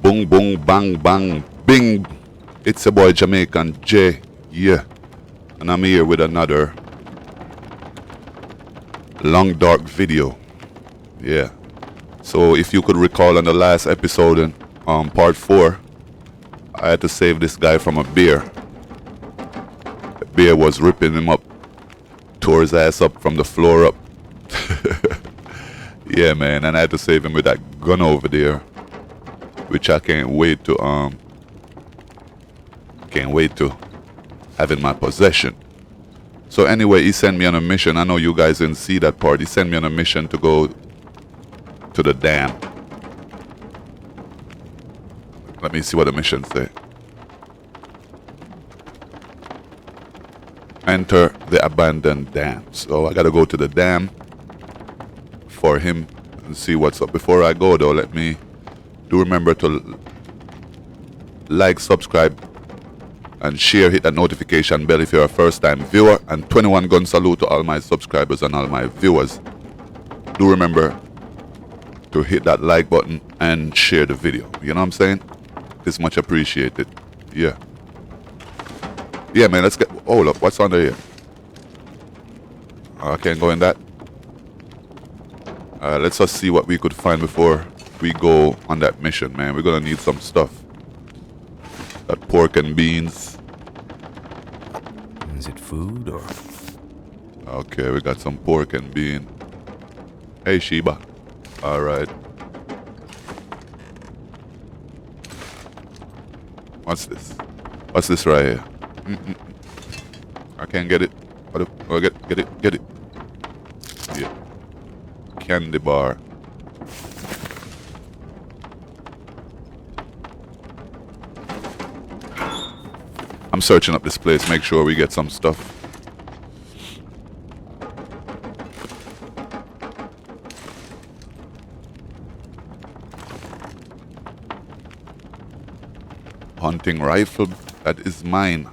Boom, boom, bang, bang, bing. It's your boy Jamaican J. Yeah. And I'm here with another long dark video. Yeah. So if you could recall on the last episode in part 4, I had to save this guy from a bear. The bear was ripping him up, tore his ass up from the floor up. Yeah, man, and I had to save him with that gun over there, which I can't wait to have in my possession. So anyway, he sent me on a mission. I know you guys didn't see that part. He sent me on a mission to go to the dam. Let me see what the mission say. Enter the abandoned dam. So I gotta go to the dam for him and see what's up. Before I go though, do remember to like, subscribe, and share. Hit that notification bell if you're a first time viewer. And 21 gun salute to all my subscribers and all my viewers. Do remember to hit that like button and share the video. You know what I'm saying? It's much appreciated. Yeah. Yeah, man, let's get... Hold up, what's under here? I can't go in that. Let's just see what we could find before we go on that mission, man. We're gonna need some stuff. Got pork and beans. Is it food or... Okay, we got some pork and bean. Hey, Sheba. Alright. What's this? What's this right here? I can't get it. Oh, get it. Yeah. Candy bar. I'm searching up this place, make sure we get some stuff. Hunting rifle, that is mine.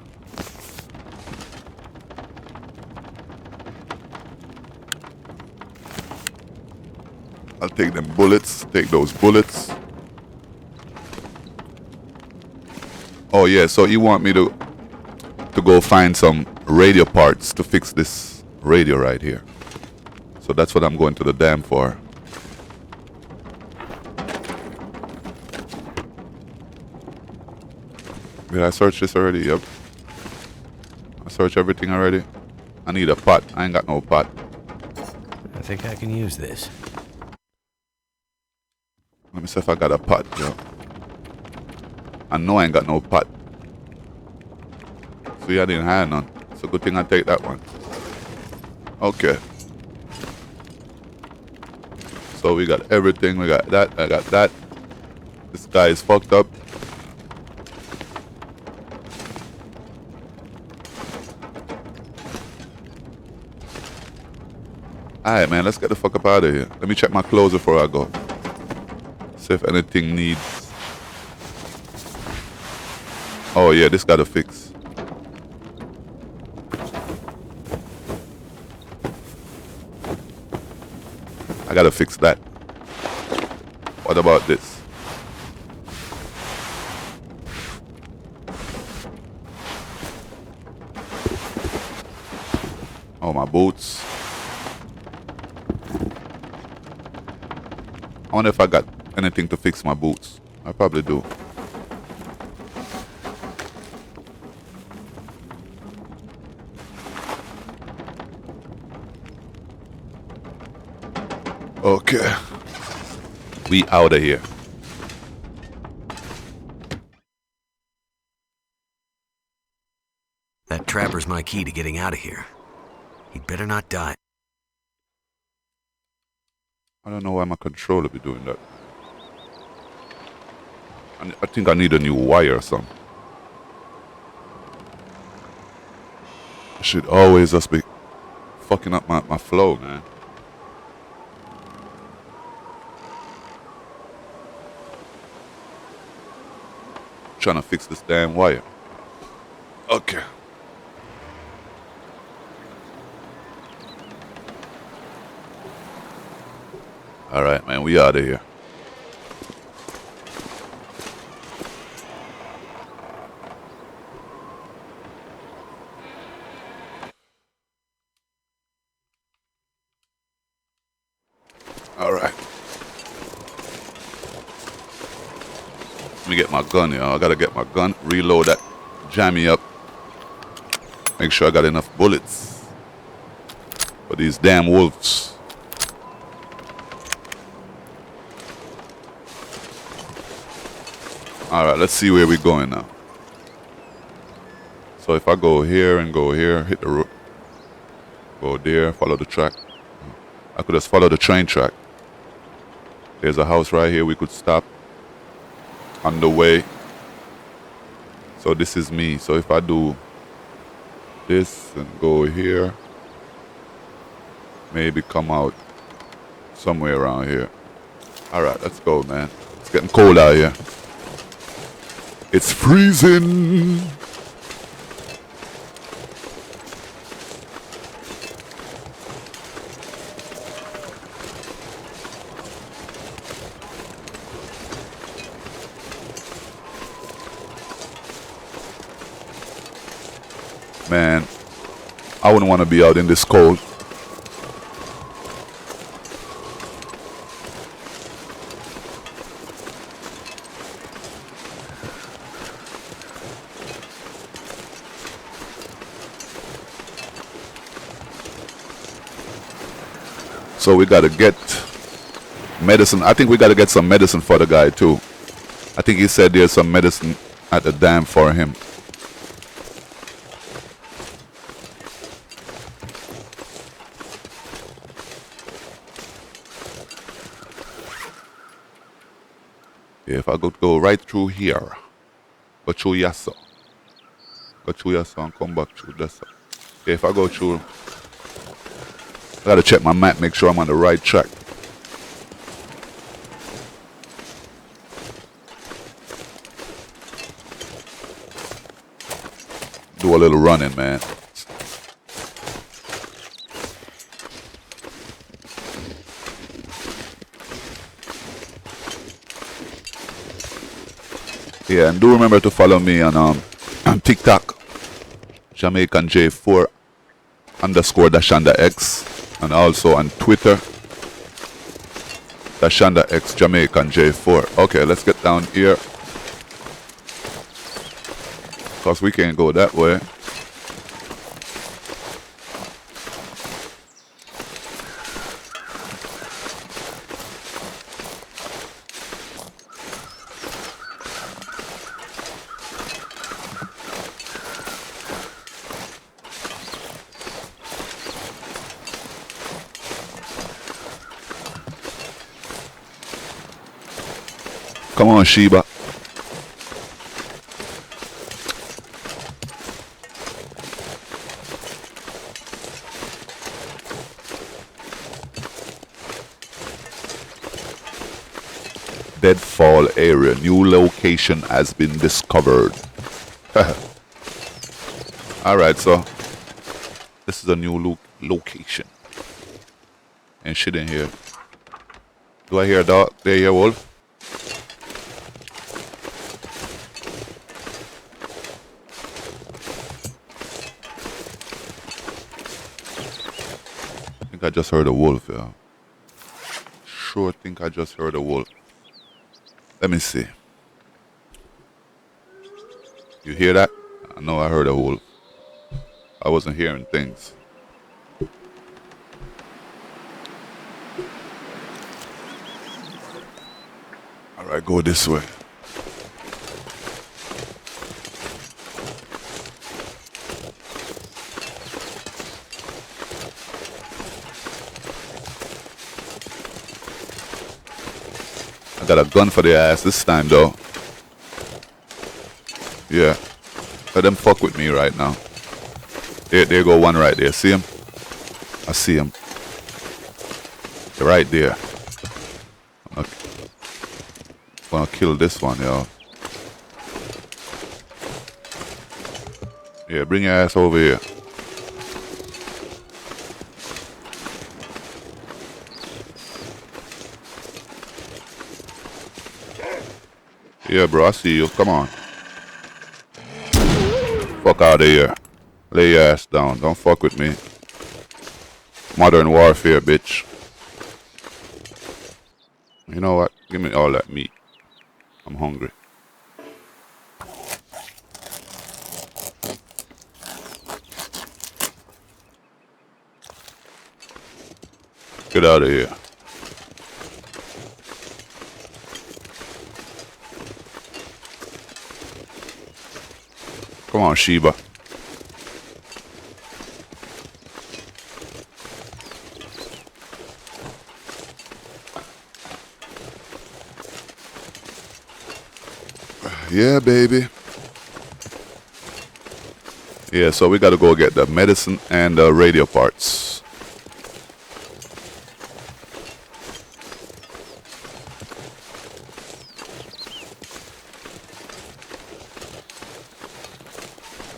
I'll take them bullets, take those bullets. Oh yeah, so you want me to go find some radio parts to fix this radio right here. So that's what I'm going to the dam for. Did I search this already? Yep. I searched everything already. I need a pot. I ain't got no pot. I think I can use this. Let me see if I got a pot, yo. I know I ain't got no pot. See, I didn't have none. It's a good thing I take that one. Okay. So we got everything. We got that. I got that. This guy is fucked up. Alright, man. Let's get the fuck up out of here. Let me check my clothes before I go. See if anything needs... Oh, yeah. This gotta fix. I gotta fix that. What about this? Oh, my boots. I wonder if I got anything to fix my boots. I probably do. Okay. We out of here. That trapper's my key to getting out of here. He'd better not die. I don't know why my controller be doing that. I think I need a new wire or something. I should always just be fucking up my flow, man. Trying to fix this damn wire. Okay. Alright, man, we out of here. Alright. Let me get my gun, y'all. I gotta get my gun, reload that, jam me up. Make sure I got enough bullets for these damn wolves. Alright, let's see where we're going now. So if I go here and go here, hit the road, go there, follow the track. I could just follow the train track. There's a house right here we could stop on the way. So this is me. So if I do this and go here, maybe come out somewhere around here. Alright, let's go, man. It's getting cold out here. It's freezing. Man, I wouldn't want to be out in this cold. So we got to get medicine. I think we got to get some medicine for the guy too. I think he said there's some medicine at the dam for him. Yeah, if I could go right through here, go through Yasso, and come back through this. Yeah, if I go through, I gotta check my map, make sure I'm on the right track. Do a little running, man. Yeah, and do remember to follow me on TikTok, Jamaican J4 _ Dashanda X, and also on Twitter, Dashanda X Jamaican J4. Okay, let's get down here, cause we can't go that way. Come on, Sheba. Deadfall Area. New location has been discovered. Alright, so this is a new location. And shit in here. Do I hear a dog? Do I hear a wolf? I just heard a wolf, yeah. Sure think I just heard a wolf. Let me see. You hear that? I know I heard a wolf. I wasn't hearing things. Alright, go this way. Got a gun for their ass this time though. Yeah. Let them fuck with me right now. There go one right there. See him? I see him. They're right there. I'm gonna kill this one, y'all. Yeah, bring your ass over here. Yeah, bro, I see you. Come on. Fuck out of here. Lay your ass down. Don't fuck with me. Modern warfare, bitch. You know what? Give me all that meat. I'm hungry. Get out of here. Come on, Sheba. Yeah, baby. Yeah, so we gotta go get the medicine and the radio parts.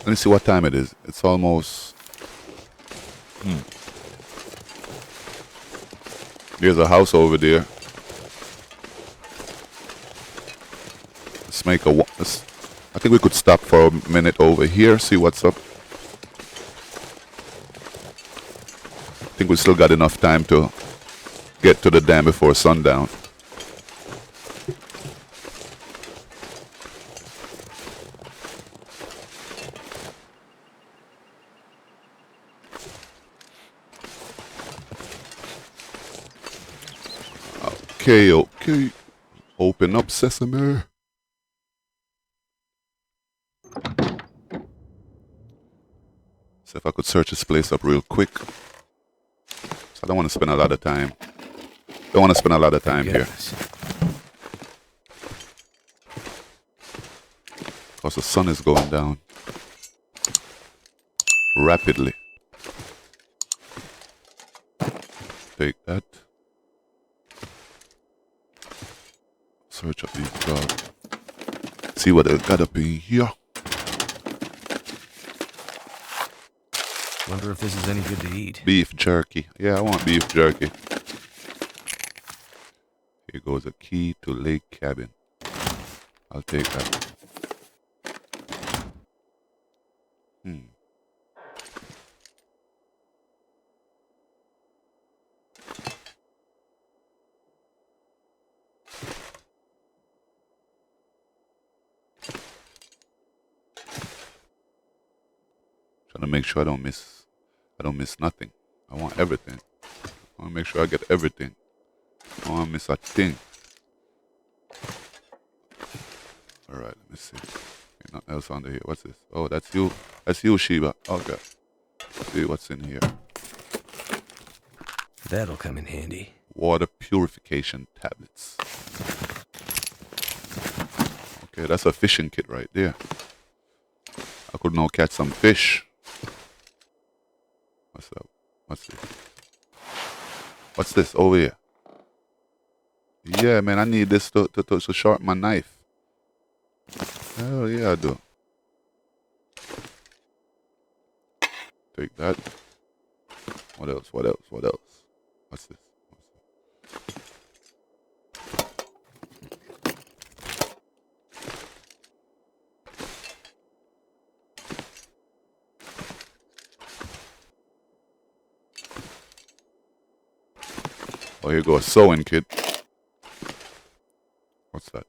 Let me see what time it is. It's almost... There's a house over there. Let's make a... I think we could stop for a minute over here, see what's up. I think we still got enough time to get to the dam before sundown. Okay. Open up, sesame. So if I could search this place up real quick. So I don't want to spend a lot of time. Here. Because the sun is going down rapidly. Take that. Search up these dogs. See what they got up in here. Wonder if this is any good to eat. Beef jerky. Yeah, I want beef jerky. Here goes a key to lake cabin. I'll take that. Trying to make sure I don't miss nothing. I want everything. I want to make sure I get everything. I don't want to miss a thing. Alright, let me see. Okay, nothing else under here. What's this? Oh, that's you. That's you, Sheba. Okay. Let's see what's in here. That'll come in handy. Water purification tablets. Okay, that's a fishing kit right there. I could now catch some fish. What's up? What's this? What's this over here? Yeah, man, I need this to sharpen my knife. Hell yeah, I do. Take that. What else? What else? What else? What's this? Oh, here goes a sewing kit. What's that?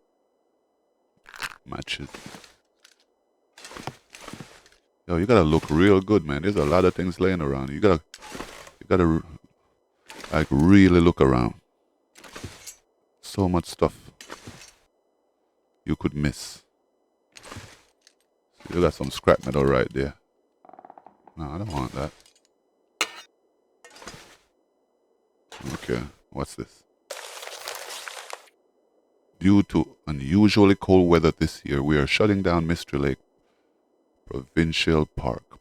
Matches. Yo, you gotta look real good, man. There's a lot of things laying around. You gotta like really look around. So much stuff you could miss. You got some scrap metal right there. No, I don't want that. Okay, what's this? Due to unusually cold weather this year, we are shutting down Mystery Lake Provincial Park.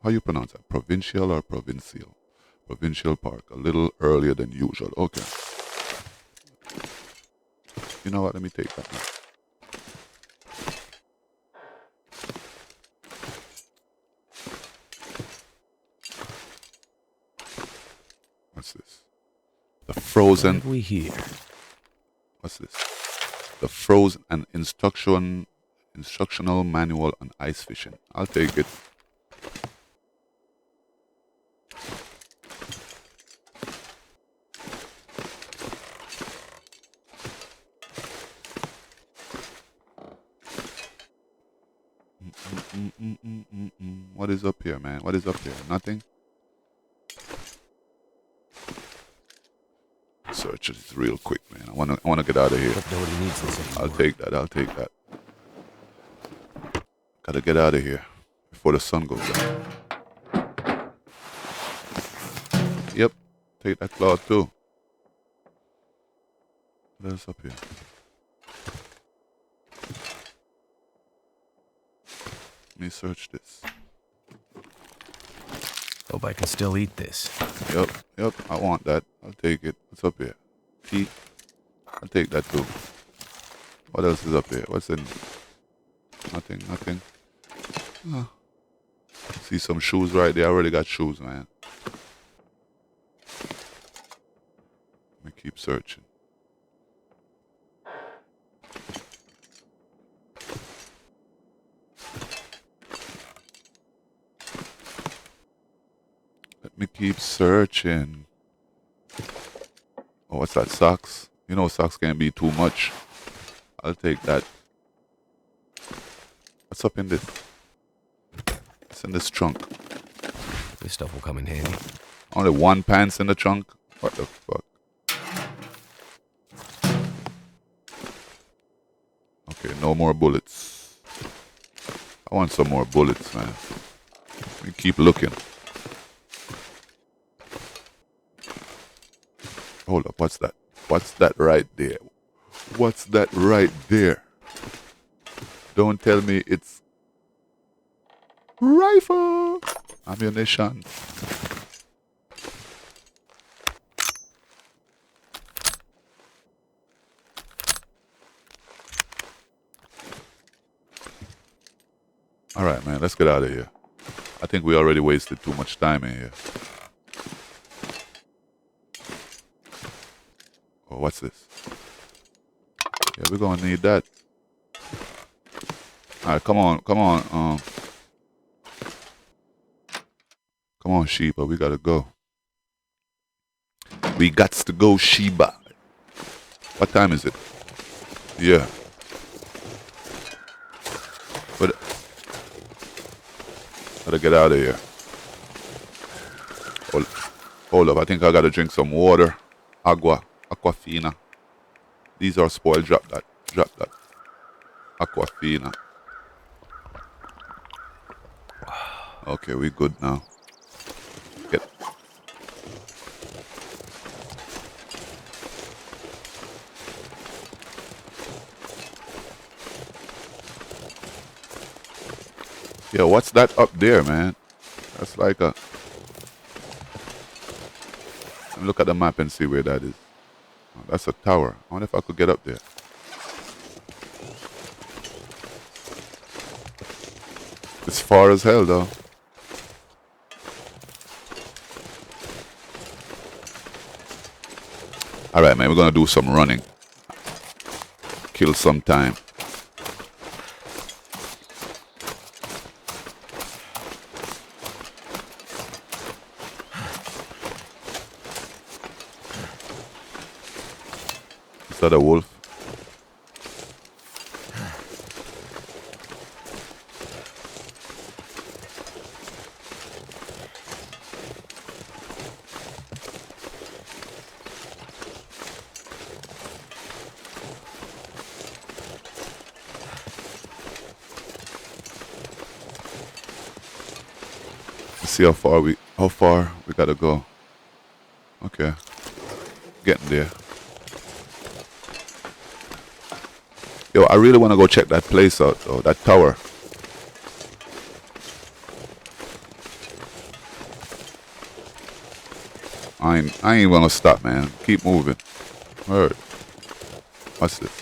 How you pronounce that? Provincial or provincial? Provincial Park. A little earlier than usual. Okay. You know what? Let me take that now. What's this? The frozen. What have we here? What's this? The frozen and instructional manual on ice fishing. I'll take it. What is up here, man? What is up here? Nothing? Search it real quick, man. I wanna get out of here. Nobody needs this anymore. I'll take that. Gotta get out of here before the sun goes down. Yep. Take that cloth too. What else up here? Let me search this. Hope I can still eat this. Yep, I want that. I'll take it. What's up here? Teeth. I'll take that too. What else is up here? What's in? Nothing. Oh. See some shoes right there. I already got shoes, man. Let me keep searching. Let me keep searching. Oh, what's that? Socks? You know socks can't be too much. I'll take that. What's up in this? It's in this trunk. This stuff will come in handy. Only one pants in the trunk? What the fuck? Okay, no more bullets. I want some more bullets, man. Let me keep looking. Hold up, what's that? What's that right there? What's that right there? Don't tell me it's rifle ammunition. All right, man, let's get out of here. I think we already wasted too much time in here. Oh, what's this? Yeah, we're gonna need that. All right, come on. Come on, Sheba, we gotta go. We gots to go, Sheba. What time is it? Yeah. But gotta get out of here. Hold up, I think I gotta drink some water. Aquafina. These are spoiled. Drop that. Aquafina. Okay, we good now. Get. Yeah, what's that up there, man? That's like a... Look at the map and see where that is. Oh, that's a tower. I wonder if I could get up there. It's far as hell, though. All right, man, we're going to do some running. Kill some time. Is that a wolf? Let's see how far we gotta go. Okay. Getting there. Yo, I really want to go check that place out, though, that tower. I ain't gonna stop, man. Keep moving. Word. What's this?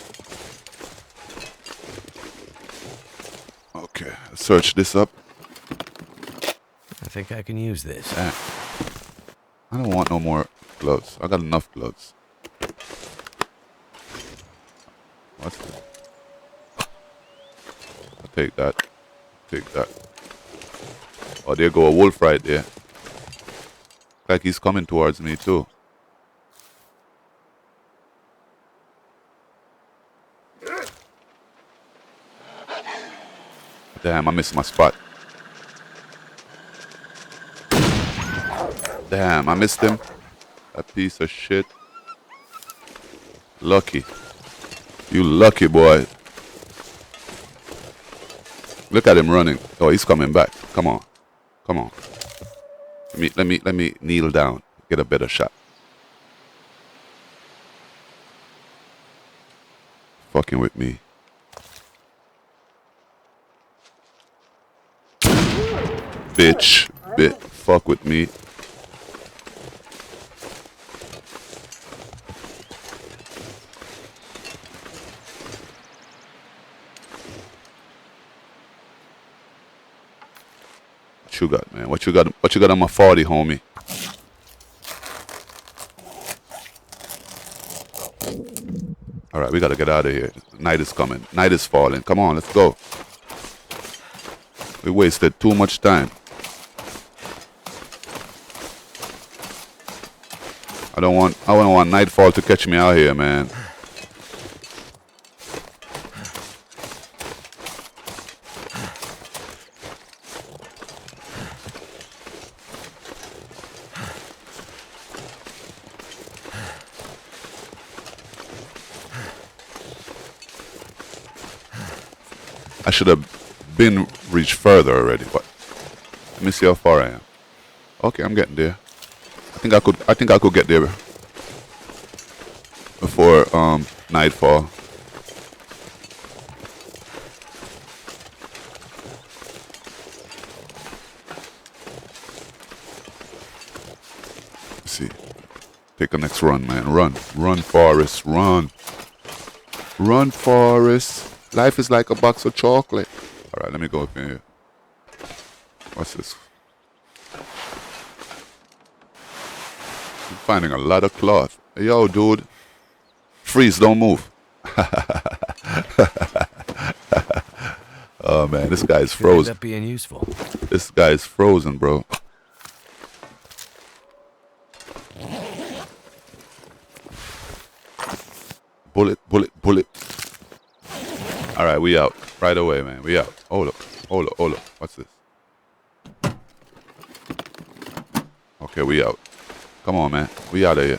Okay, let's search this up. I think I can use this. Damn. I don't want no more gloves. I got enough gloves. What's this? I'll take that. Take that. Oh, there go a wolf right there. Like he's coming towards me too. Damn, I missed my spot. Damn, I missed him. That piece of shit. Lucky. You lucky boy. Look at him running. Oh, he's coming back. Come on. Come on. Let me kneel down. Get a better shot. Fucking with me. Bitch. Fuck with me. What you got, man? What you got on my 40, homie? All right, we gotta get out of here. Night is coming. Night is falling. Come on, let's go. We wasted too much time. I don't want nightfall to catch me out here, man. I should have been reached further already, but let me see how far I am. Okay, I'm getting there. I think I could get there before nightfall. Let's see. Take the next run, man. Run, Forrest, run. Run, Forrest. Life is like a box of chocolate. All right, let me go up in here. What's this? I'm finding a lot of cloth. Hey, yo, dude. Freeze, don't move. Oh, man, this guy's frozen. End up being useful. This guy's frozen, bro. Bullet. All right, we out. Right away, man. We out. Hold up. What's this? Okay, we out. Come on, man. We out of here.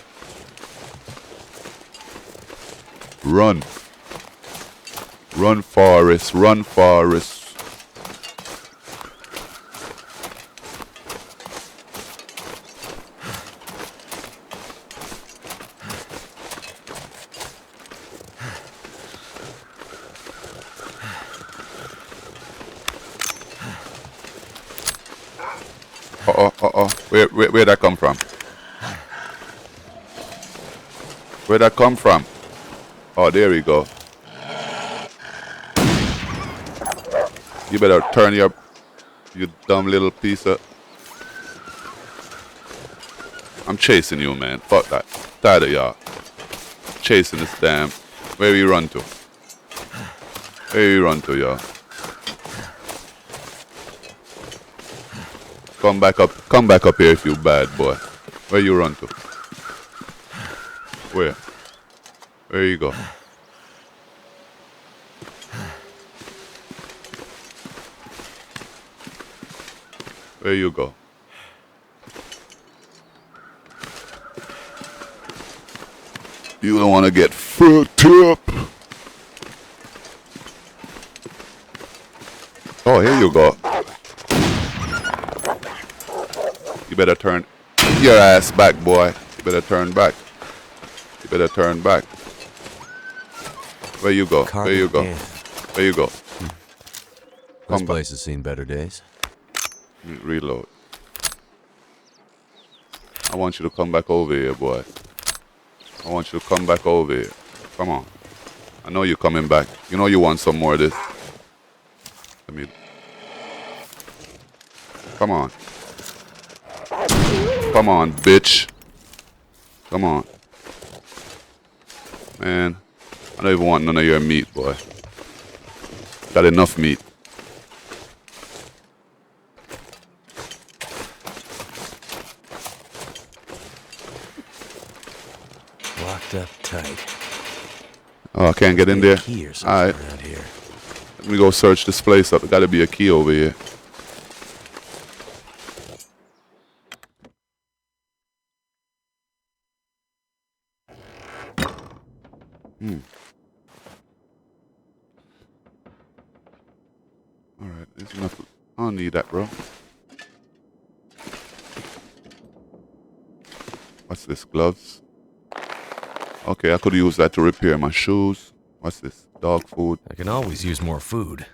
Run. Run, Forrest. Run, Forrest. Where'd that come from? Where'd that come from? Oh, there we go. You better turn you dumb little piece of... I'm chasing you, man. Fuck that. Tired of y'all. Chasing this damn... Where we run to? Where we run to, y'all? Come back up here if you bad boy. Where you run to? Where? Where you go? Where you go? You don't want to get fucked up. Oh, here you go. You better turn your ass back, boy. You better turn back. You better turn back. Where you go? Where you go? Where you go? This place has seen better days. Reload. I want you to come back over here, boy. I want you to come back over here. Come on. I know you're coming back. You know you want some more of this. Let me... Come on. Come on, bitch. Come on. Man. I don't even want none of your meat, boy. Got enough meat. Locked up tight. Oh, I can't get in there. Key or something Alright. around here. Let me go search this place up. There gotta be a key over here. Alright, there's enough. I don't need that, bro. What's this? Gloves? Okay, I could use that to repair my shoes. What's this? Dog food. I can always use more food.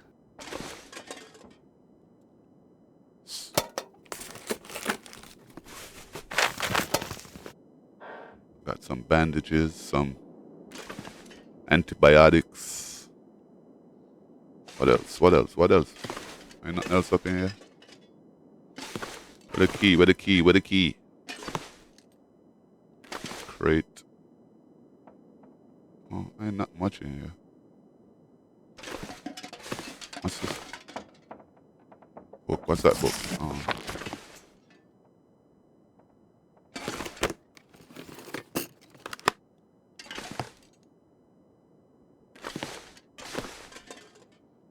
Got some bandages, some antibiotics. What else? What else? What else? Ain't nothing else up in here? Where the key? Where the key? Where the key? Crate. Oh, ain't not much in here. What's this? Book. What's that book? Oh.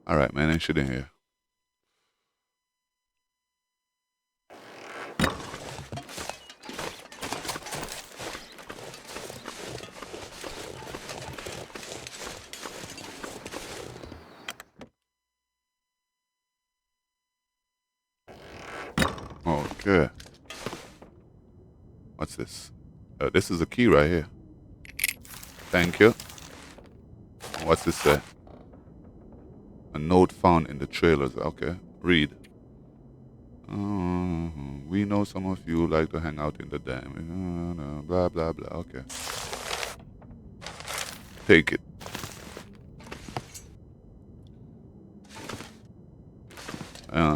Alright, man. Ain't shit in here. Okay. What's this? This is a key right here. Thank you. What's this say? A note found in the trailers. Okay. Read. We know some of you like to hang out in the dam. Blah, blah, blah. Okay. Take it.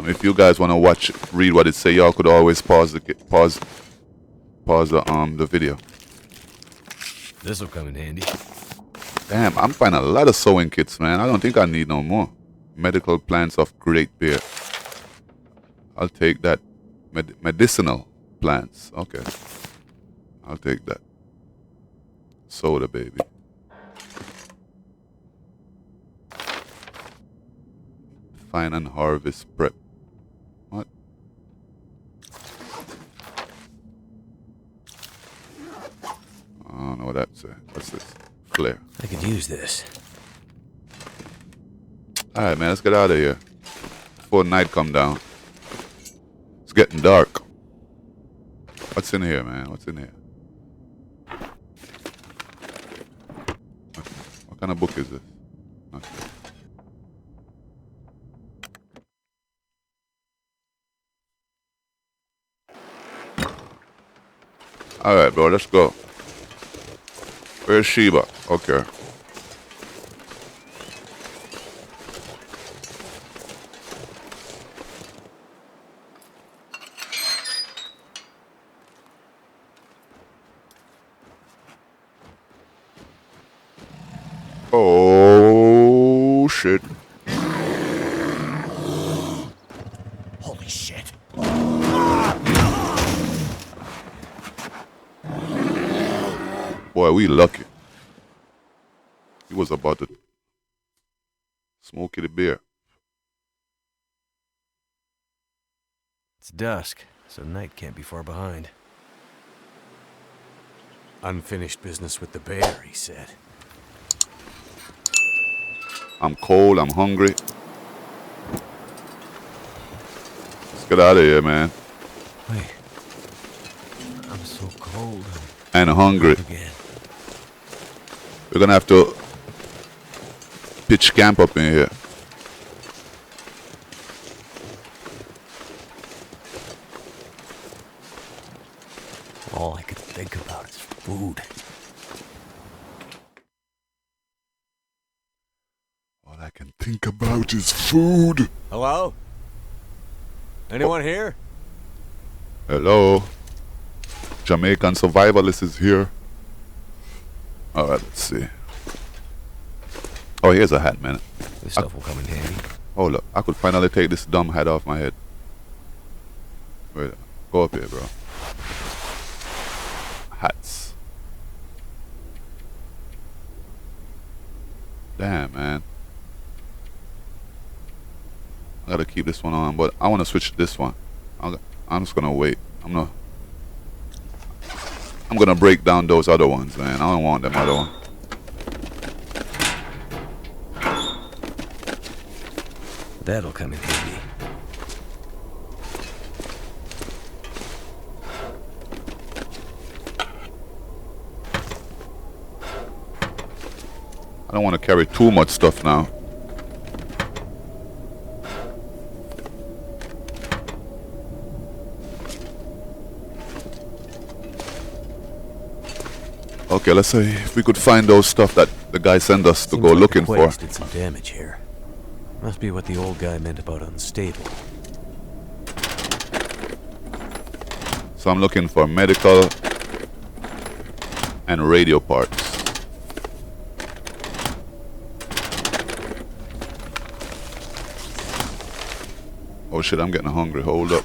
If you guys want to read what it say, y'all could always pause the video. This will come in handy. Damn, I'm finding a lot of sewing kits, man. I don't think I need no more. Medical plants of great beer. I'll take that. Medicinal plants. Okay. I'll take that. Soda, baby. Find and harvest prep. What? I don't know what that's. What's this? Flare. I could use this. Alright, man. Let's get out of here. Before night come down. It's getting dark. What's in here, man? What's in here? What kind of book is this? Okay. Alright, bro, let's go. Where's Sheba? Okay. Oh, shit. Holy shit. Boy, we lucky. He was about to Smokey the bear. It's dusk, so night can't be far behind. Unfinished business with the bear, he said. I'm cold, I'm hungry. Let's get out of here, man. Wait. I'm so cold. And hungry. Again. We're gonna have to pitch camp up in here. All I could think about is food. All I can think about is food. Hello? Anyone here? Hello? Jamaican survivalist is here. Alright, let's see. Oh, here's a hat, man. This stuff will come in handy. Oh, look. I could finally take this dumb hat off my head. Wait. Go up here, bro. Hats. Damn, man. I gotta keep this one on, but I want to switch to this one. I'm just gonna wait. I'm gonna break down those other ones, man. I don't want them other ones. That'll come in handy. I don't want to carry too much stuff now. Okay, let's see if we could find those stuff that the guy sent us to Seems go like looking the for. quakes did some damage here. Must be what the old guy meant about unstable. So I'm looking for medical and radio parts. Oh shit, I'm getting hungry. Hold up.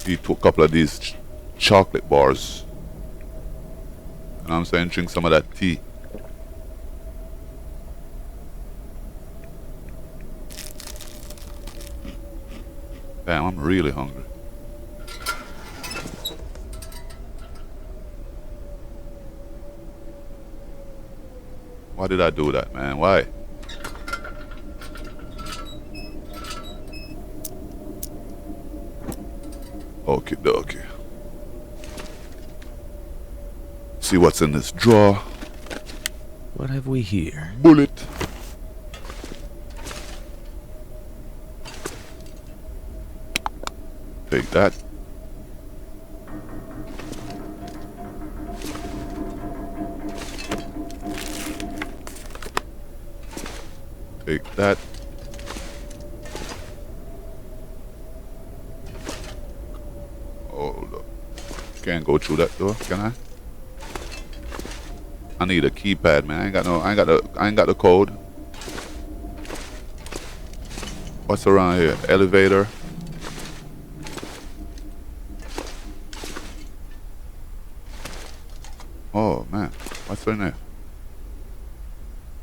Eat a couple of these chocolate bars. And I'm saying drink some of that tea. Damn, I'm really hungry. Why did I do that, man? Why? Okay, dokie. See what's in this drawer. What have we here? Bullet. Take that. Take that. Hold up. Can't go through that door, can I? I need a keypad, man. I ain't got the code. What's around here? Elevator. Oh man, what's in there?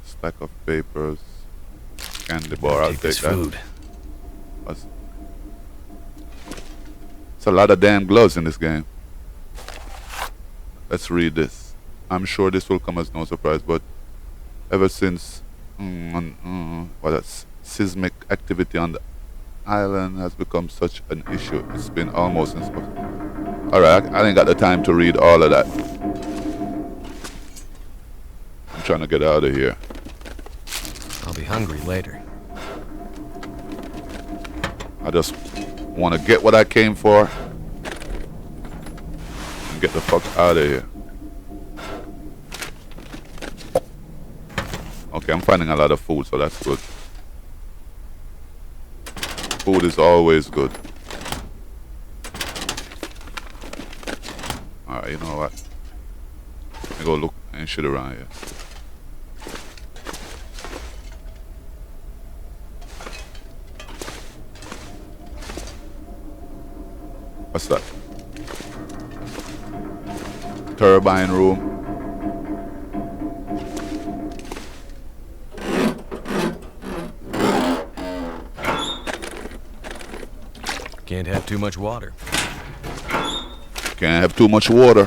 Stack of papers. Candy bar, I'll take that. Food. It's a lot of damn gloves in this game. Let's read this. I'm sure this will come as no surprise, but ever since seismic activity on the island has become such an issue, it's been almost impossible. Alright, I ain't got the time to read all of that. I'm trying to get out of here. I'll be hungry later. I just want to get what I came for and get the fuck out of here. Okay, I'm finding a lot of food, so that's good. Food is always good. Alright, you know what? Let me go look and shit around here. What's that? Turbine room. Can't have too much water. Can't have too much water.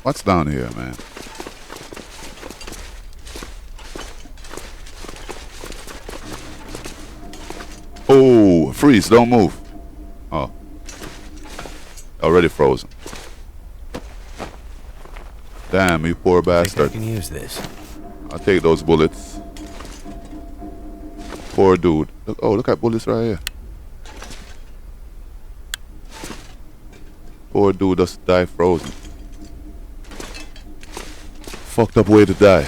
What's down here, man? Oh, freeze, don't move. Oh. Already frozen. Damn, you poor I think bastard. I can use this. I'll take those bullets. Poor dude. Look, oh, look at bullets right here. Poor dude just died frozen. fucked up way to die.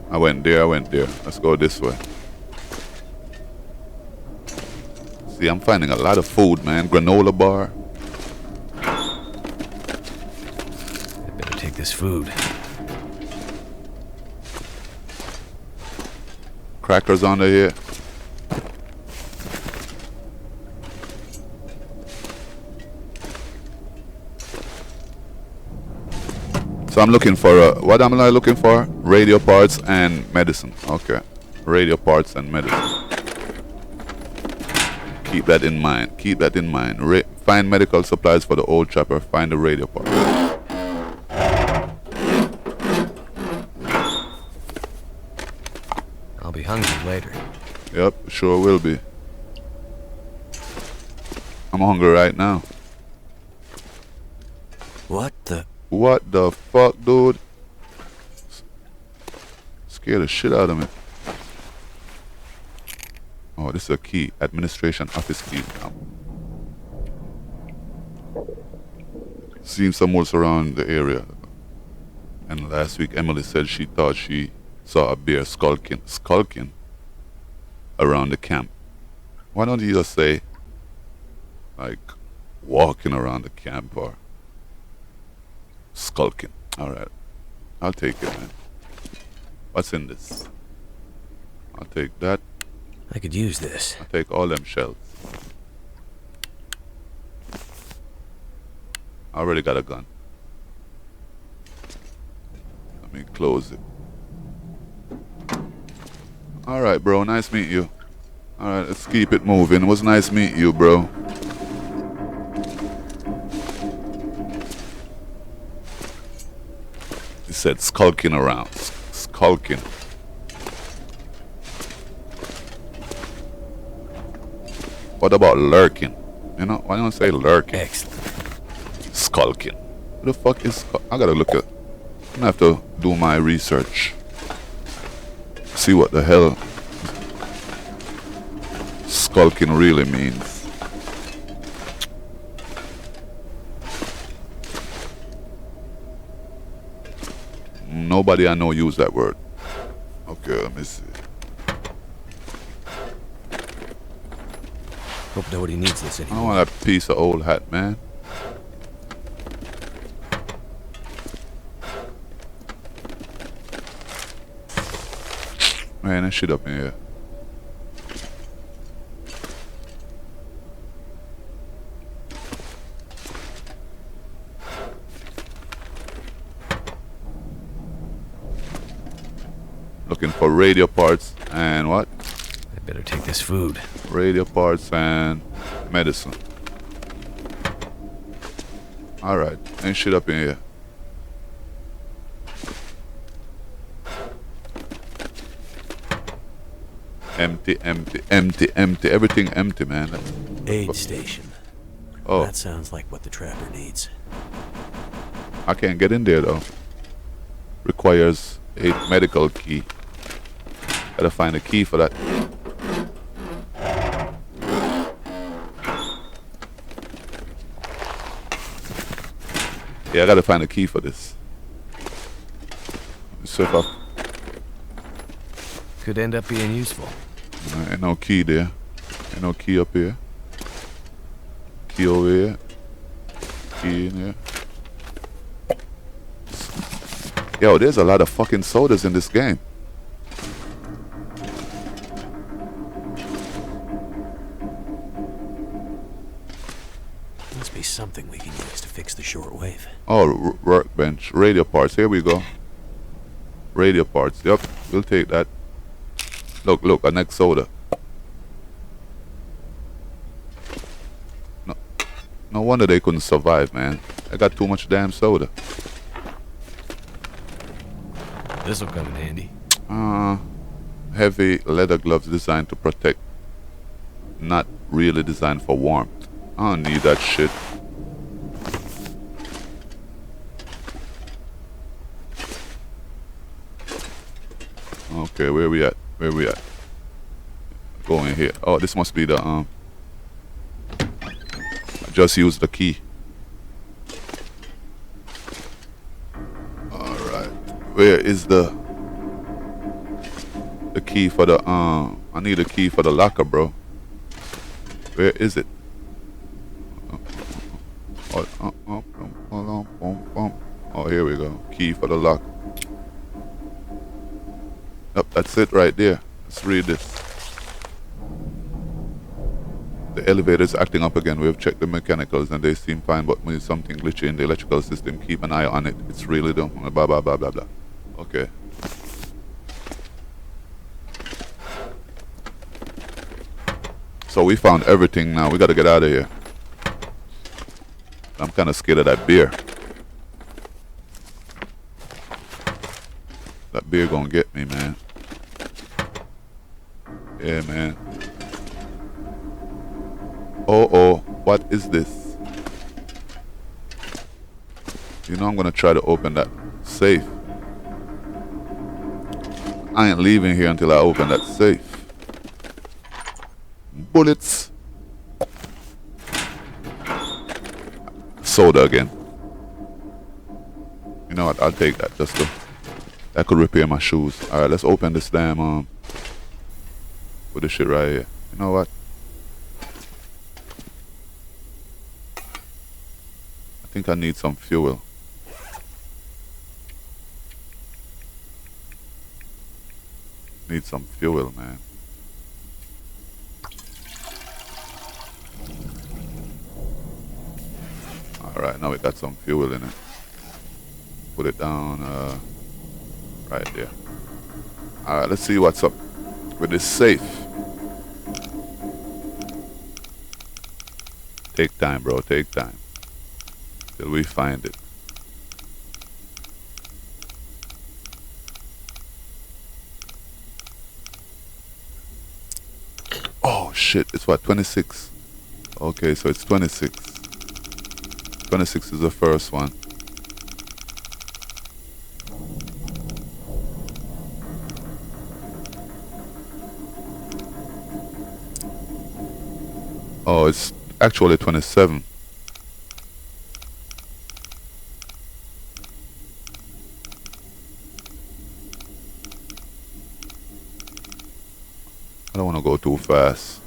I went there. Let's go this way. See, I'm finding a lot of food, man. Granola bar. I better take this food. Crackers under here. So I'm looking for what am I looking for? Radio parts and medicine. Okay, radio parts and medicine. Keep that in mind. Keep that in mind. Find medical supplies for the old chopper. Find the radio part. I'll be hungry later. Yep, sure will be. I'm hungry right now. What the? What the fuck, dude? Scared the shit out of me. Oh, this is a key. Administration office key. Seen some wolves around the area. And last week Emily said she thought she saw a bear skulking around the camp. Why don't you just say, like, walking around the camp or skulking? Alright. I'll take it, man. What's in this? I'll take that. I could use this. I'll take all them shells. I already got a gun. Let me close it. Alright, bro. Nice meet you. Alright, let's keep it moving. It was nice meet you, bro. He said skulking around. Skulking. What about lurking? You know, why don't I say lurking? Excellent. Skulking. What the fuck is... I gotta look at... I'm gonna have to do my research. See what the hell skulking really means. Nobody I know use that word. Okay, let me see. Hope nobody needs this I don't anymore. want that piece of old hat, man. Man, that shit up in here. Looking for radio parts and what? I better take this food. Radio parts and medicine. Alright, ain't shit up in here. Empty, empty, empty, empty. Everything empty, man. Aid station. Oh, That sounds like what the trapper needs. I can't get in there though. Requires a medical key. Gotta find a key for that. Yeah, I gotta find a key for this. So if I... Could end up being useful. Ain't no key there. Ain't no key up here. Key over here. Key in here. Yo, there's a lot of fucking sodas in this game. Must be something we can use to fix the shortwave. Oh, workbench. Radio parts. Here we go. Radio parts. Yep, we'll take that. Look, look, a next soda. No wonder they couldn't survive, man. I got too much damn soda. This'll come in handy. Heavy leather gloves designed to protect. Not really designed for warmth. I don't need that shit. Okay, where we at? Where we at? Go in here. Oh, this must be the I just used the key. All right. Where is the key for the I need a key for the locker, bro. Where is it? Oh, here we go. Key for the lock. Yep, that's it right there. Let's read this. The elevator is acting up again. We have checked the mechanicals and they seem fine, but with something glitchy in the electrical system. Keep an eye on it. It's really dumb. Blah, blah, blah, blah, blah. Okay. So we found everything now. We gotta get out of here. I'm kind of scared of that beer. That beer gonna get me, man. Yeah, man. Oh, what is this? You know I'm gonna try to open that safe. I ain't leaving here until I open that safe. Bullets. Soda again. You know what? I'll take that just to... That could repair my shoes. Alright, let's open this damn put this shit right here. You know what? I think I need some fuel. Need some fuel, man. Alright, now we got some fuel in it. Put it down right there. Alright, let's see what's up with this safe. Take time, bro, take time. Till we find it. Oh shit, it's what, 26? Okay, so it's 26. 26 is the first one. Oh, it's actually 27. I don't want to go too fast.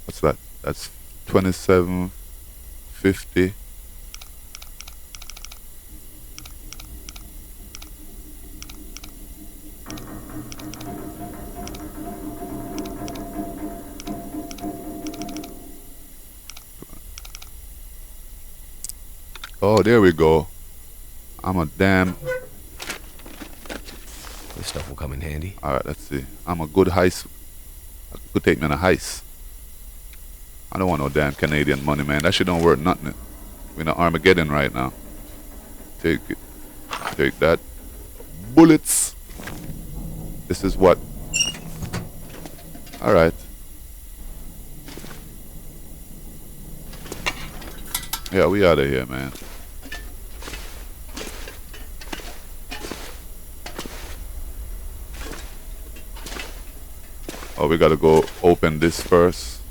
What's that? That's 27.50. Oh, there we go. I'm a damn... This stuff will come in handy. Alright, let's see. I'm a good heist. Could take me on a heist. I don't want no damn Canadian money, man. That shit don't worth nothing. We're in Armageddon right now. Take it. Take that. Bullets. This is what... Alright. Yeah, we out of here, man. Oh, we gotta go open this first.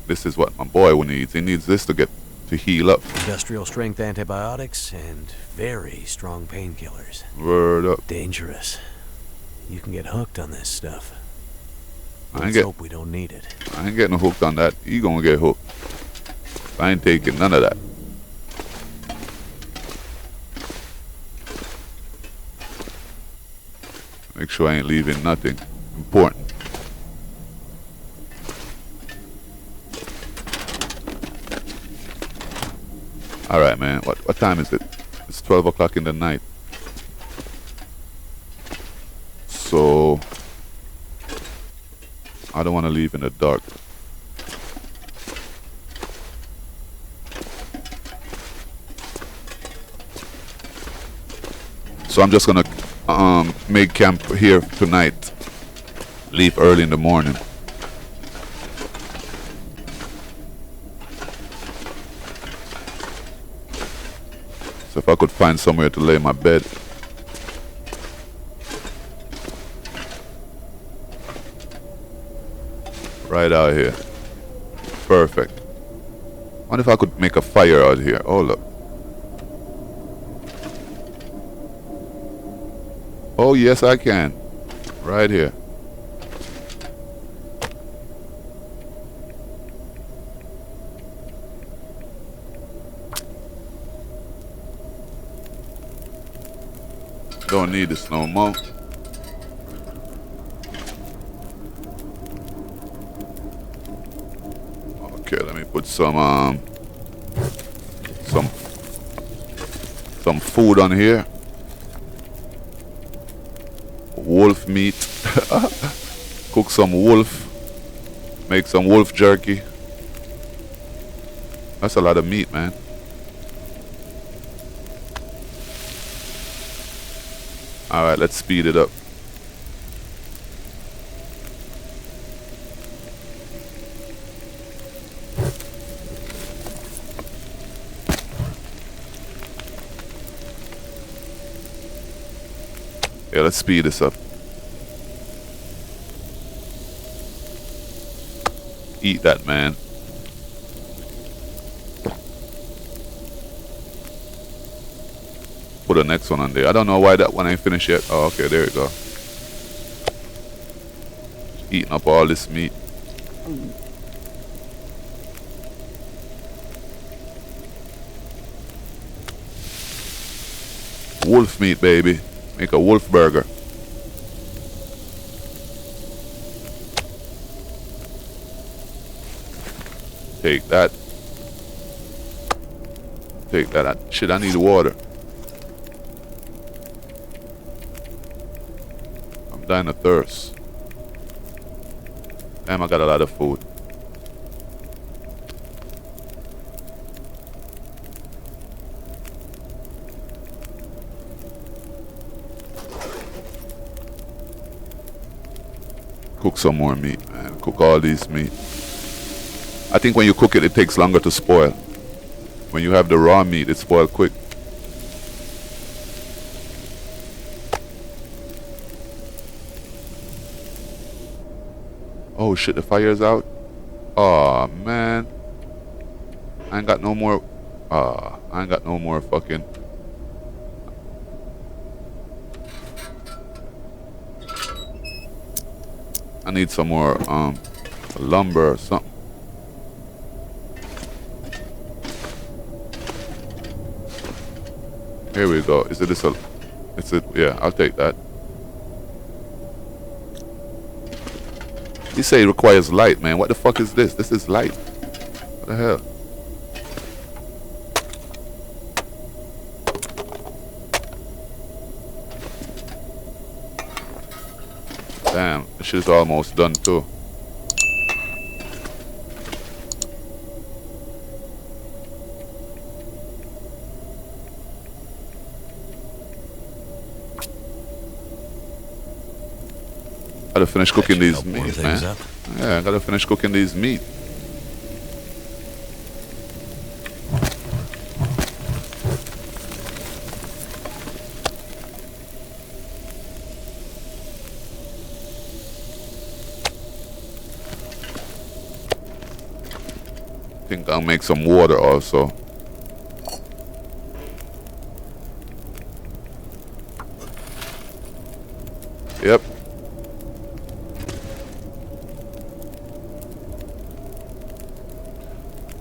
This is what my boy needs. He needs this to heal up. Industrial strength antibiotics and very strong painkillers. Word up. Dangerous. You can get hooked on this stuff. Let's hope we don't need it. I ain't getting hooked on that. You gonna get hooked. I ain't taking none of that. Make sure I ain't leaving nothing important. Alright, man. What time is it? It's 12 o'clock in the night. So I don't want to leave in the dark. So I'm just gonna make camp here tonight. Leave early in the morning. So if I could find somewhere to lay my bed. Right out here. Perfect. What if I could make a fire out here? Oh, look. Oh, yes, I can. Right here. Don't need this no more. Okay, let me put some food on here. Wolf meat. Cook some wolf. Make some wolf jerky. That's a lot of meat, man. Alright, let's speed it up. Yeah, let's speed this up. Eat that, man. Put the next one on there. I don't know why that one ain't finished yet. Oh, okay, there you go. Eating up all this meat. Wolf meat, baby. Make a wolf burger. Take that. Take that. Shit, I need water. I'm dying of thirst. Damn, I got a lot of food. Cook some more meat, man. Cook all these meat. I think when you cook it, it takes longer to spoil. When you have the raw meat, it spoils quick. Oh shit, the fire's out. Oh man. I ain't got no more. I ain't got no more fucking. I need some more lumber or something. Here we go. Is it this? It's it. Yeah, I'll take that. You say it requires light, man. What the fuck is this? This is light. What the hell? Damn, this shit's almost done too. Gotta finish cooking these meat, man. Yeah, I gotta finish cooking these meat. I think I'll make some water also. Yep.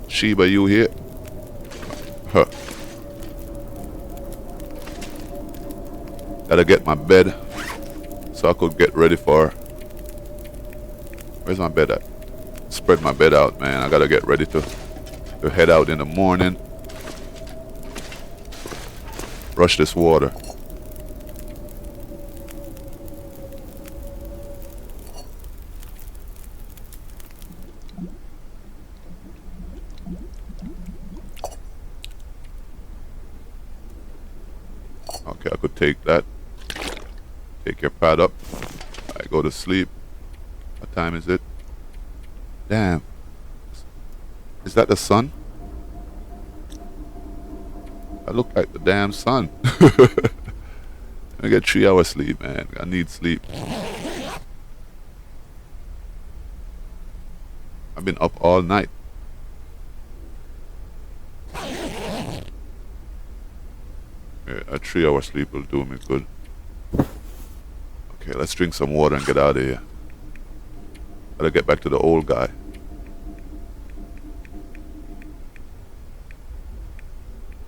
Sheba, you here? Huh. Gotta get my bed so I could get ready for. Where's my bed at? Spread my bed out, man. I gotta get ready to head out in the morning. Rush this water. Okay, I could take that. Take your pad up. I go to sleep. What time is it? Damn. Is that the sun? I look like the damn sun. I get 3 hours sleep, man. I need sleep. I've been up all night. Yeah, a 3 hour sleep will do me good. Okay, let's drink some water and get out of here. Gotta get back to the old guy.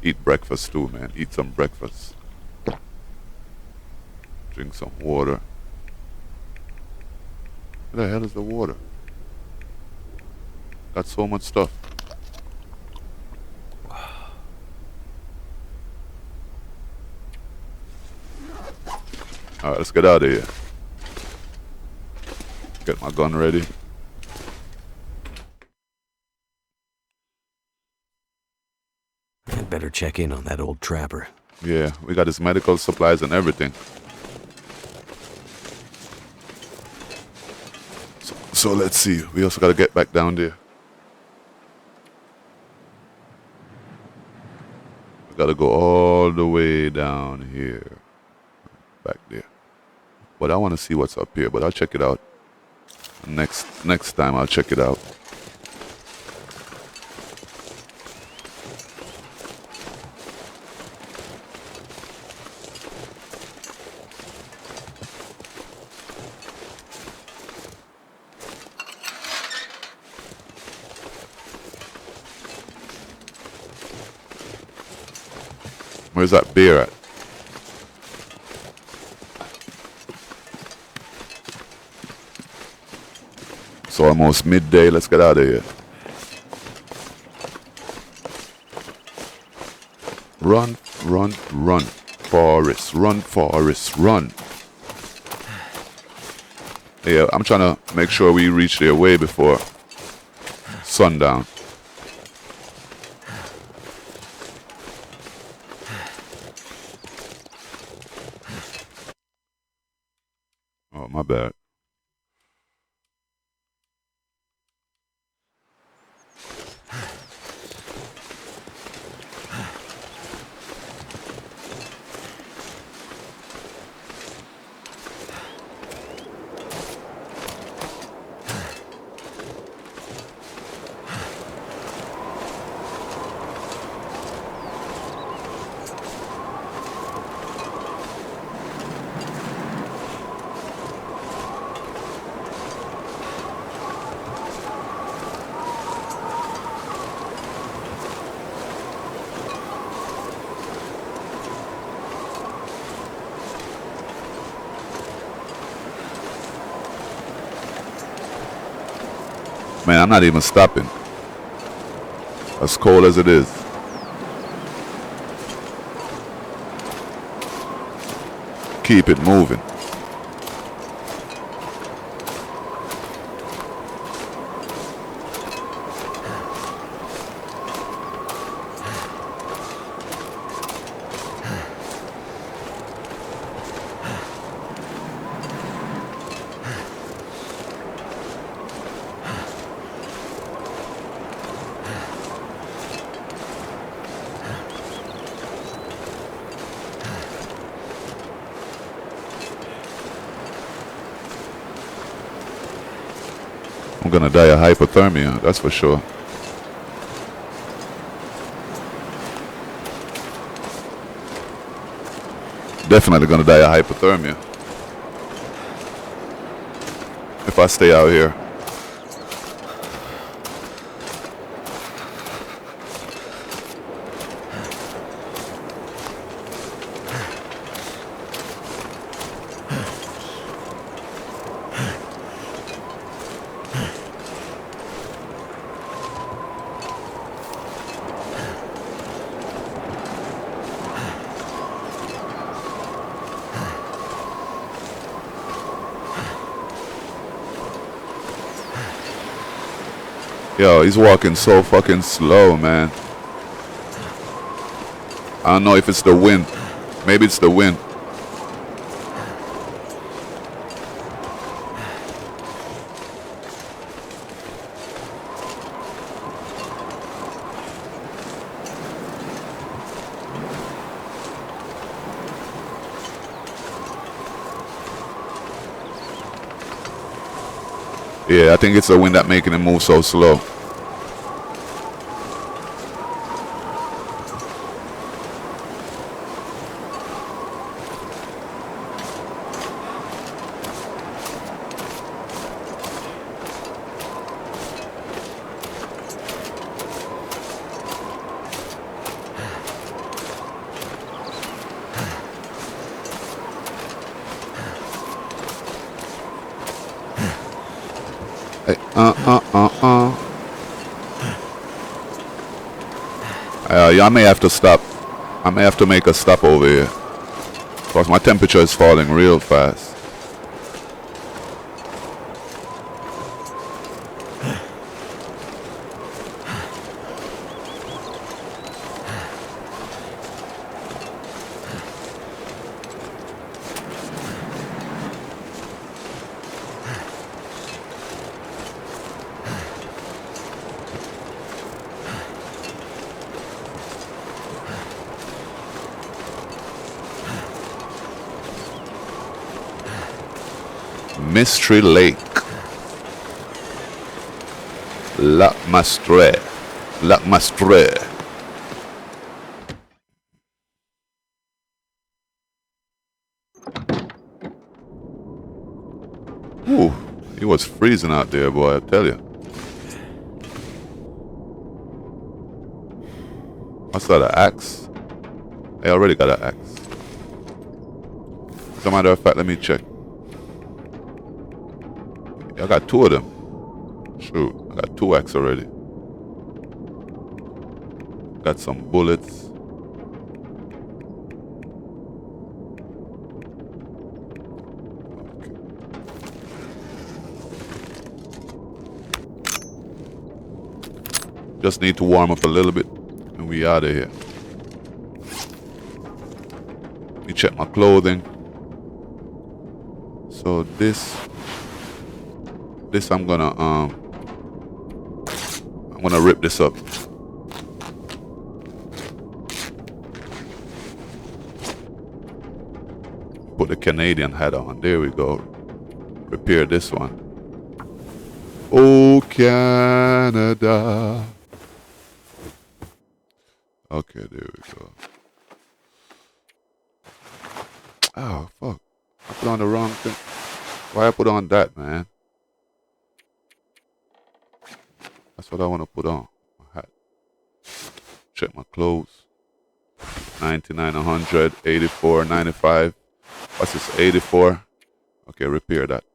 Eat breakfast too, man. Eat some breakfast. Drink some water. Where the hell is the water? Got so much stuff. Alright, let's get out of here. Get my gun ready. I'd better check in on that old trapper. Yeah, we got his medical supplies and everything. So let's see. We also got to get back down there. We got to go all the way down here. Back there. But I want to see what's up here, but I'll check it out. Next time I'll check it out. Where's that bear at? It's almost midday. Let's get out of here. Run, run, run. Forest, run, forest, run. Yeah, I'm trying to make sure we reach there way before sundown. Oh, my bad. Man, I'm not even stopping. As cold as it is. Keep it moving. I'm gonna die of hypothermia, that's for sure. Definitely gonna die of hypothermia if I stay out here. Yo, he's walking so fucking slow, man. I don't know if it's the wind. Maybe it's the wind. Yeah, I think it's the wind that making it move so slow. Hey, yeah, I may have to stop. I may have to make a stop over here. Because my temperature is falling real fast. Mystery Lake. Lac Mastre. Lac Mastre. Ooh, it was freezing out there, boy, I tell you. What's that, an axe? I already got an axe. As a matter of fact, let me check. Yeah, I got 2 of them. Shoot, I got 2 axes already. Got some bullets. Okay. Just need to warm up a little bit and we out of here. Let me check my clothing. So this I'm gonna rip this up. Put the Canadian hat on. There we go. Repair this one. Oh, Canada. Okay, there we go. Oh, fuck. I put on the wrong thing. Why I put on that, man? That's what I want to put on. My hat. Check my clothes. 99, 100, 84, 95. What's this? 84. Okay, repair that.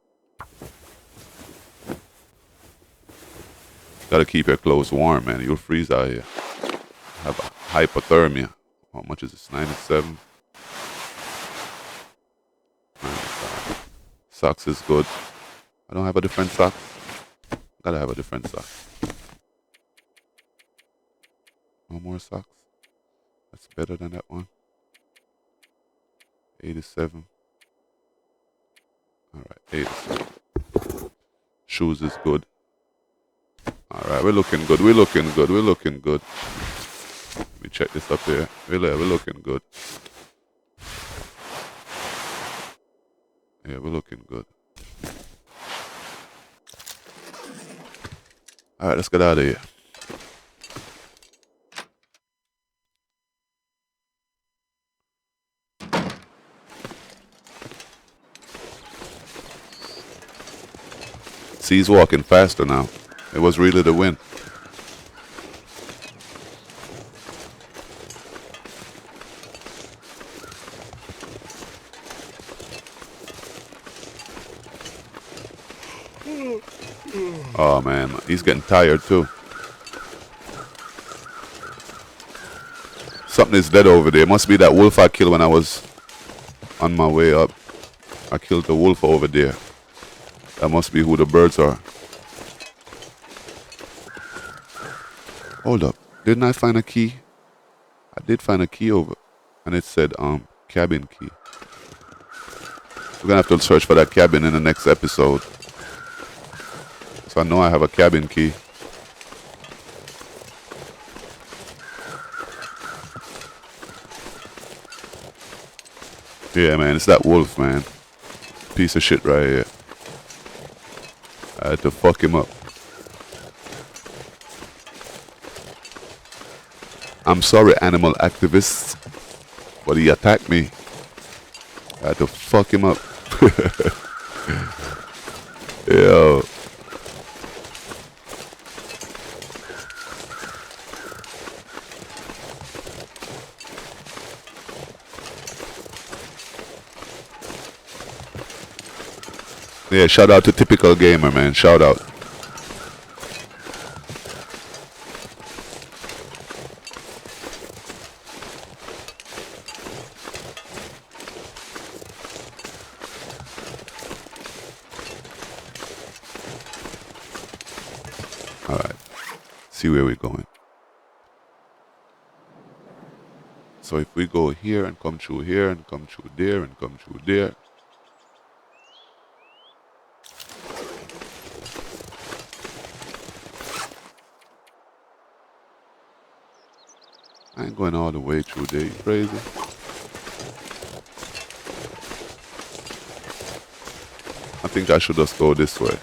Gotta keep your clothes warm, man. You'll freeze out here. Have a hypothermia. How much is this? 97. 95. Socks is good. I don't have a different sock. Gotta have a different sock. No more socks. That's better than that one. 87. Alright, 87. Shoes is good. Alright, we're looking good. We're looking good. We're looking good. Let me check this up here. We're looking good. Yeah, we're looking good. Alright, let's get out of here. See, he's walking faster now. It was really the wind. Oh man, he's getting tired too. Something is dead over there. Must be that wolf I killed when I was on my way up. I killed the wolf over there. That must be who the birds are. Hold up. Didn't I find a key? I did find a key over. And it said cabin key. We're gonna have to search for that cabin in the next episode. So I know I have a cabin key. Yeah, man, it's that wolf, man. Piece of shit right here. I had to fuck him up. I'm sorry, animal activists, but he attacked me. I had to fuck him up. Yo. Yeah, shout out to Typical Gamer, man. Shout out. Alright. See where we're going. So if we go here and come through here and come through there and come through there. I ain't going all the way through there, you crazy? I think I should just go this way.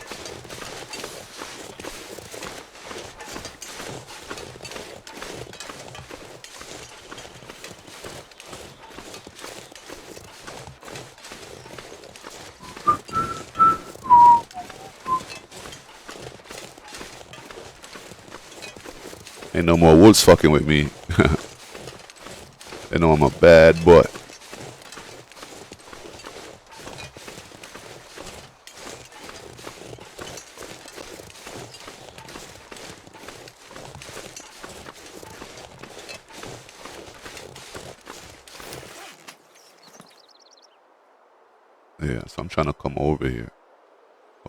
Ain't no more wolves fucking with me. They know I'm a bad boy. Yeah, so I'm trying to come over here.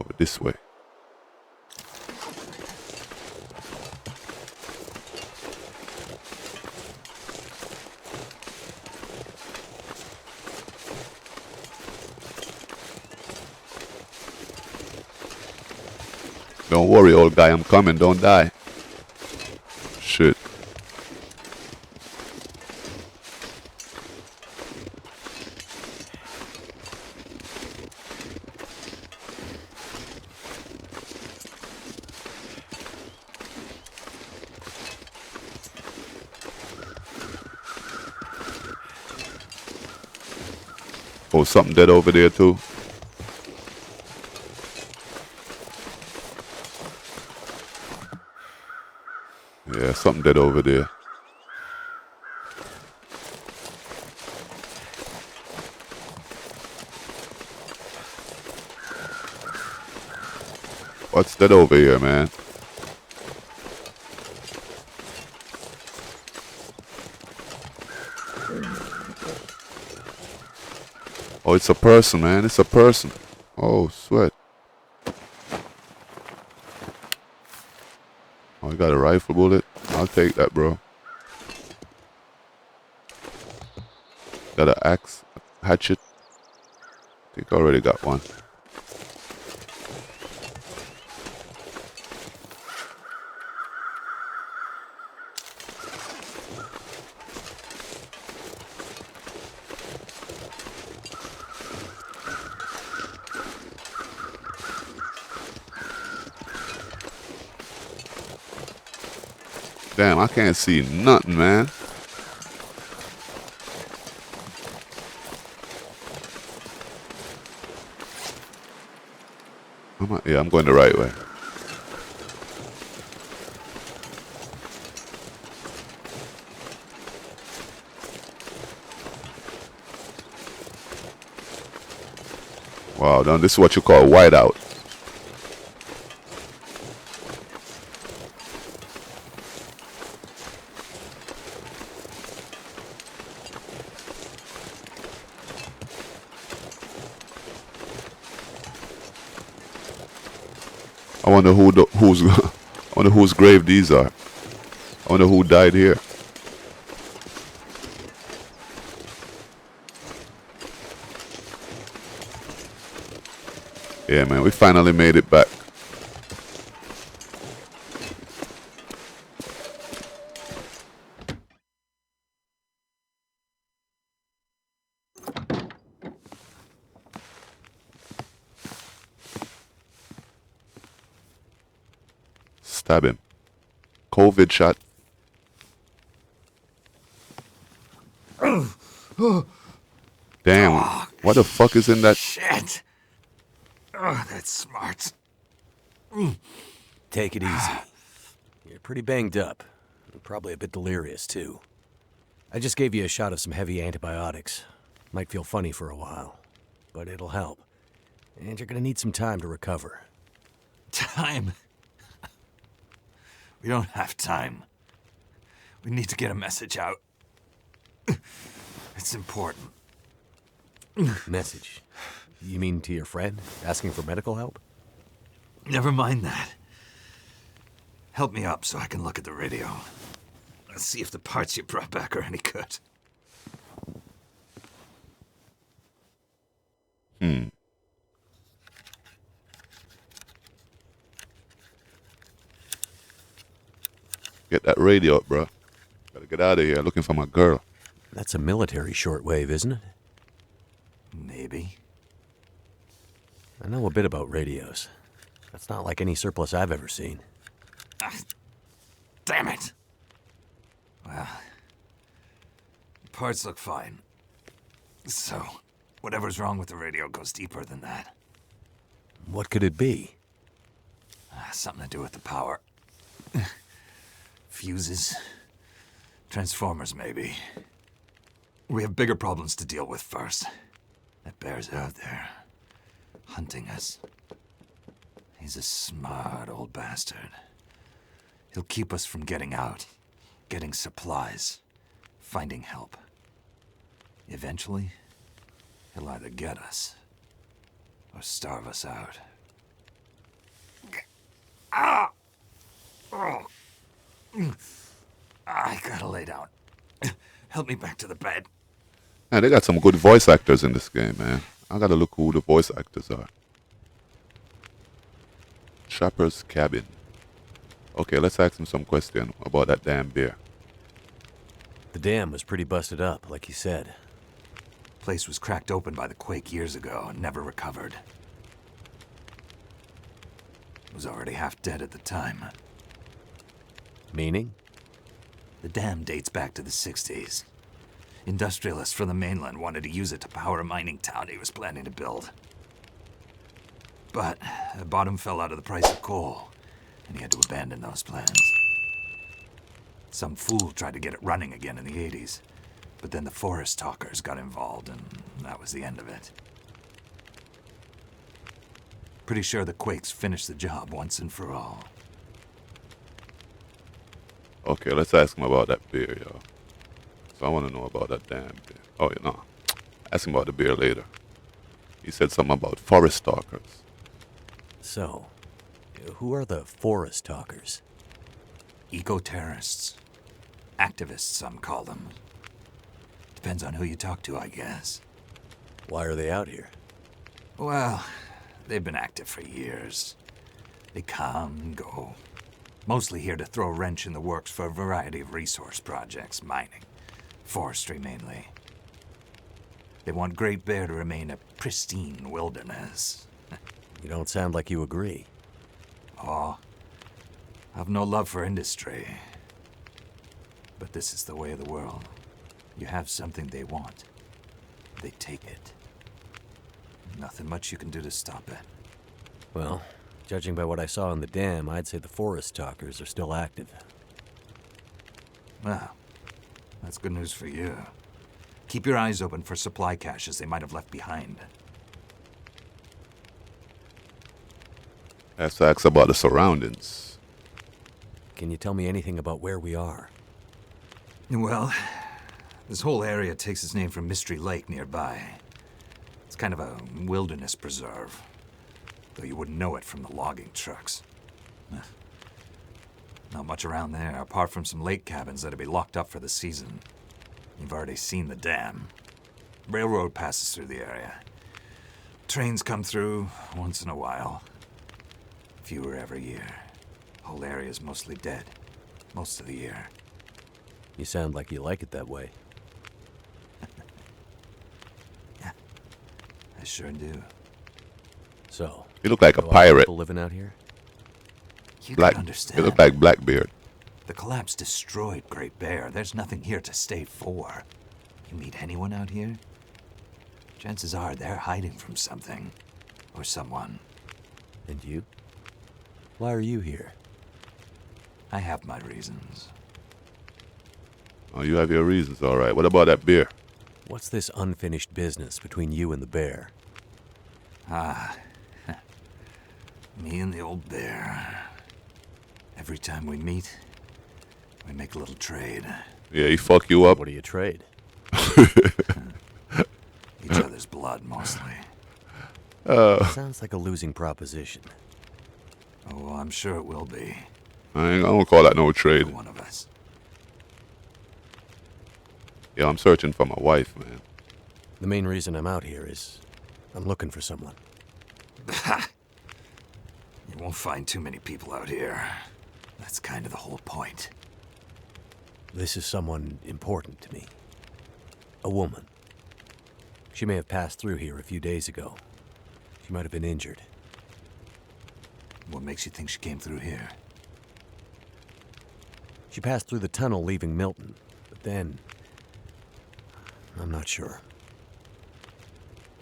Over this way. Don't worry, old guy, I'm coming, don't die. Shit. Oh, something dead over there too. Yeah, something dead over there. What's that over here, man? Oh, it's a person, man. It's a person. Oh, sweat. Oh, I got a rifle bullet. I'll take that, bro. Got an axe, a hatchet. I think I already got one. Damn, I can't see nothing, man. Yeah, I'm going the right way. Wow, now this is what you call whiteout. I wonder who's I wonder whose grave these are. I wonder who died here. Yeah, man, we finally made it back. Stab him. COVID shot. Damn. What the fuck is in that? Shit. Oh, that's smart. Take it easy. You're pretty banged up. You're probably a bit delirious, too. I just gave you a shot of some heavy antibiotics. Might feel funny for a while, but it'll help. And you're gonna need some time to recover. Time? We don't have time. We need to get a message out. It's important. Message? You mean to your friend, asking for medical help? Never mind that. Help me up so I can look at the radio. Let's see if the parts you brought back are any good. Get that radio up, bro. Gotta get out of here. Looking for my girl. That's a military shortwave, isn't it? Maybe. I know a bit about radios. That's not like any surplus I've ever seen. Damn it! Well, the parts look fine. So, whatever's wrong with the radio goes deeper than that. What could it be? Something to do with the power. Fuses. Transformers, maybe. We have bigger problems to deal with first. That bear's out there, hunting us. He's a smart old bastard. He'll keep us from getting out, getting supplies, finding help. Eventually, he'll either get us or starve us out. Ah! Oh. I gotta lay down. Help me back to the bed. Man, they got some good voice actors in this game, man. I gotta look who the voice actors are. Trapper's cabin. Okay, let's ask him some question about that damn bear. The dam was pretty busted up, like you said. Place was cracked open by the quake years ago and never recovered. It was already half dead at the time. Meaning? The dam dates back to the 60s. Industrialists from the mainland wanted to use it to power a mining town he was planning to build. But the bottom fell out of the price of coal, and he had to abandon those plans. Some fool tried to get it running again in the 80s, but then the forest stalkers got involved, and that was the end of it. Pretty sure the quakes finished the job once and for all. Okay, let's ask him about that beer, yo. So I want to know about that damn beer. Oh, you know. Ask him about the beer later. He said something about forest stalkers. So, who are the forest talkers? Eco-terrorists. Activists, some call them. Depends on who you talk to, I guess. Why are they out here? Well, they've been active for years. They come and go. Mostly here to throw a wrench in the works for a variety of resource projects, mining, forestry mainly. They want Great Bear to remain a pristine wilderness. You don't sound like you agree. Oh, I've no love for industry. But this is the way of the world. You have something they want. They take it. Nothing much you can do to stop it. Well, judging by what I saw in the dam, I'd say the forest talkers are still active. Well, that's good news for you. Keep your eyes open for supply caches they might have left behind. Let's ask about the surroundings. Can you tell me anything about where we are? Well, this whole area takes its name from Mystery Lake nearby. It's kind of a wilderness preserve, though you wouldn't know it from the logging trucks. Not much around there, apart from some lake cabins that'll be locked up for the season. You've already seen the dam. Railroad passes through the area. Trains come through once in a while. Fewer every year. Whole area's mostly dead, most of the year. You sound like you like it that way. Yeah, I sure do. So, You look like a are a lot of pirate. people living out here? You Black. can It understand. looked like Blackbeard. The collapse destroyed Great Bear. There's nothing here to stay for. You meet anyone out here? Chances are they're hiding from something. Or someone. And you? Why are you here? I have my reasons. Oh, you have your reasons, all right. What about that beer? What's this unfinished business between you and the bear? Me and the old bear. Every time we meet, we make a little trade. Yeah, he fuck you up. What do you trade? Each other's blood, mostly. Sounds like a losing proposition. Oh, I'm sure it will be. I don't call that no For trade. one of us. Yeah, I'm searching for my wife, man. The main reason I'm out here is I'm looking for someone. You won't find too many people out here. That's kind of the whole point. This is someone important to me. A woman. She may have passed through here a few days ago. She might have been injured. What makes you think she came through here? She passed through the tunnel leaving Milton, but then... I'm not sure.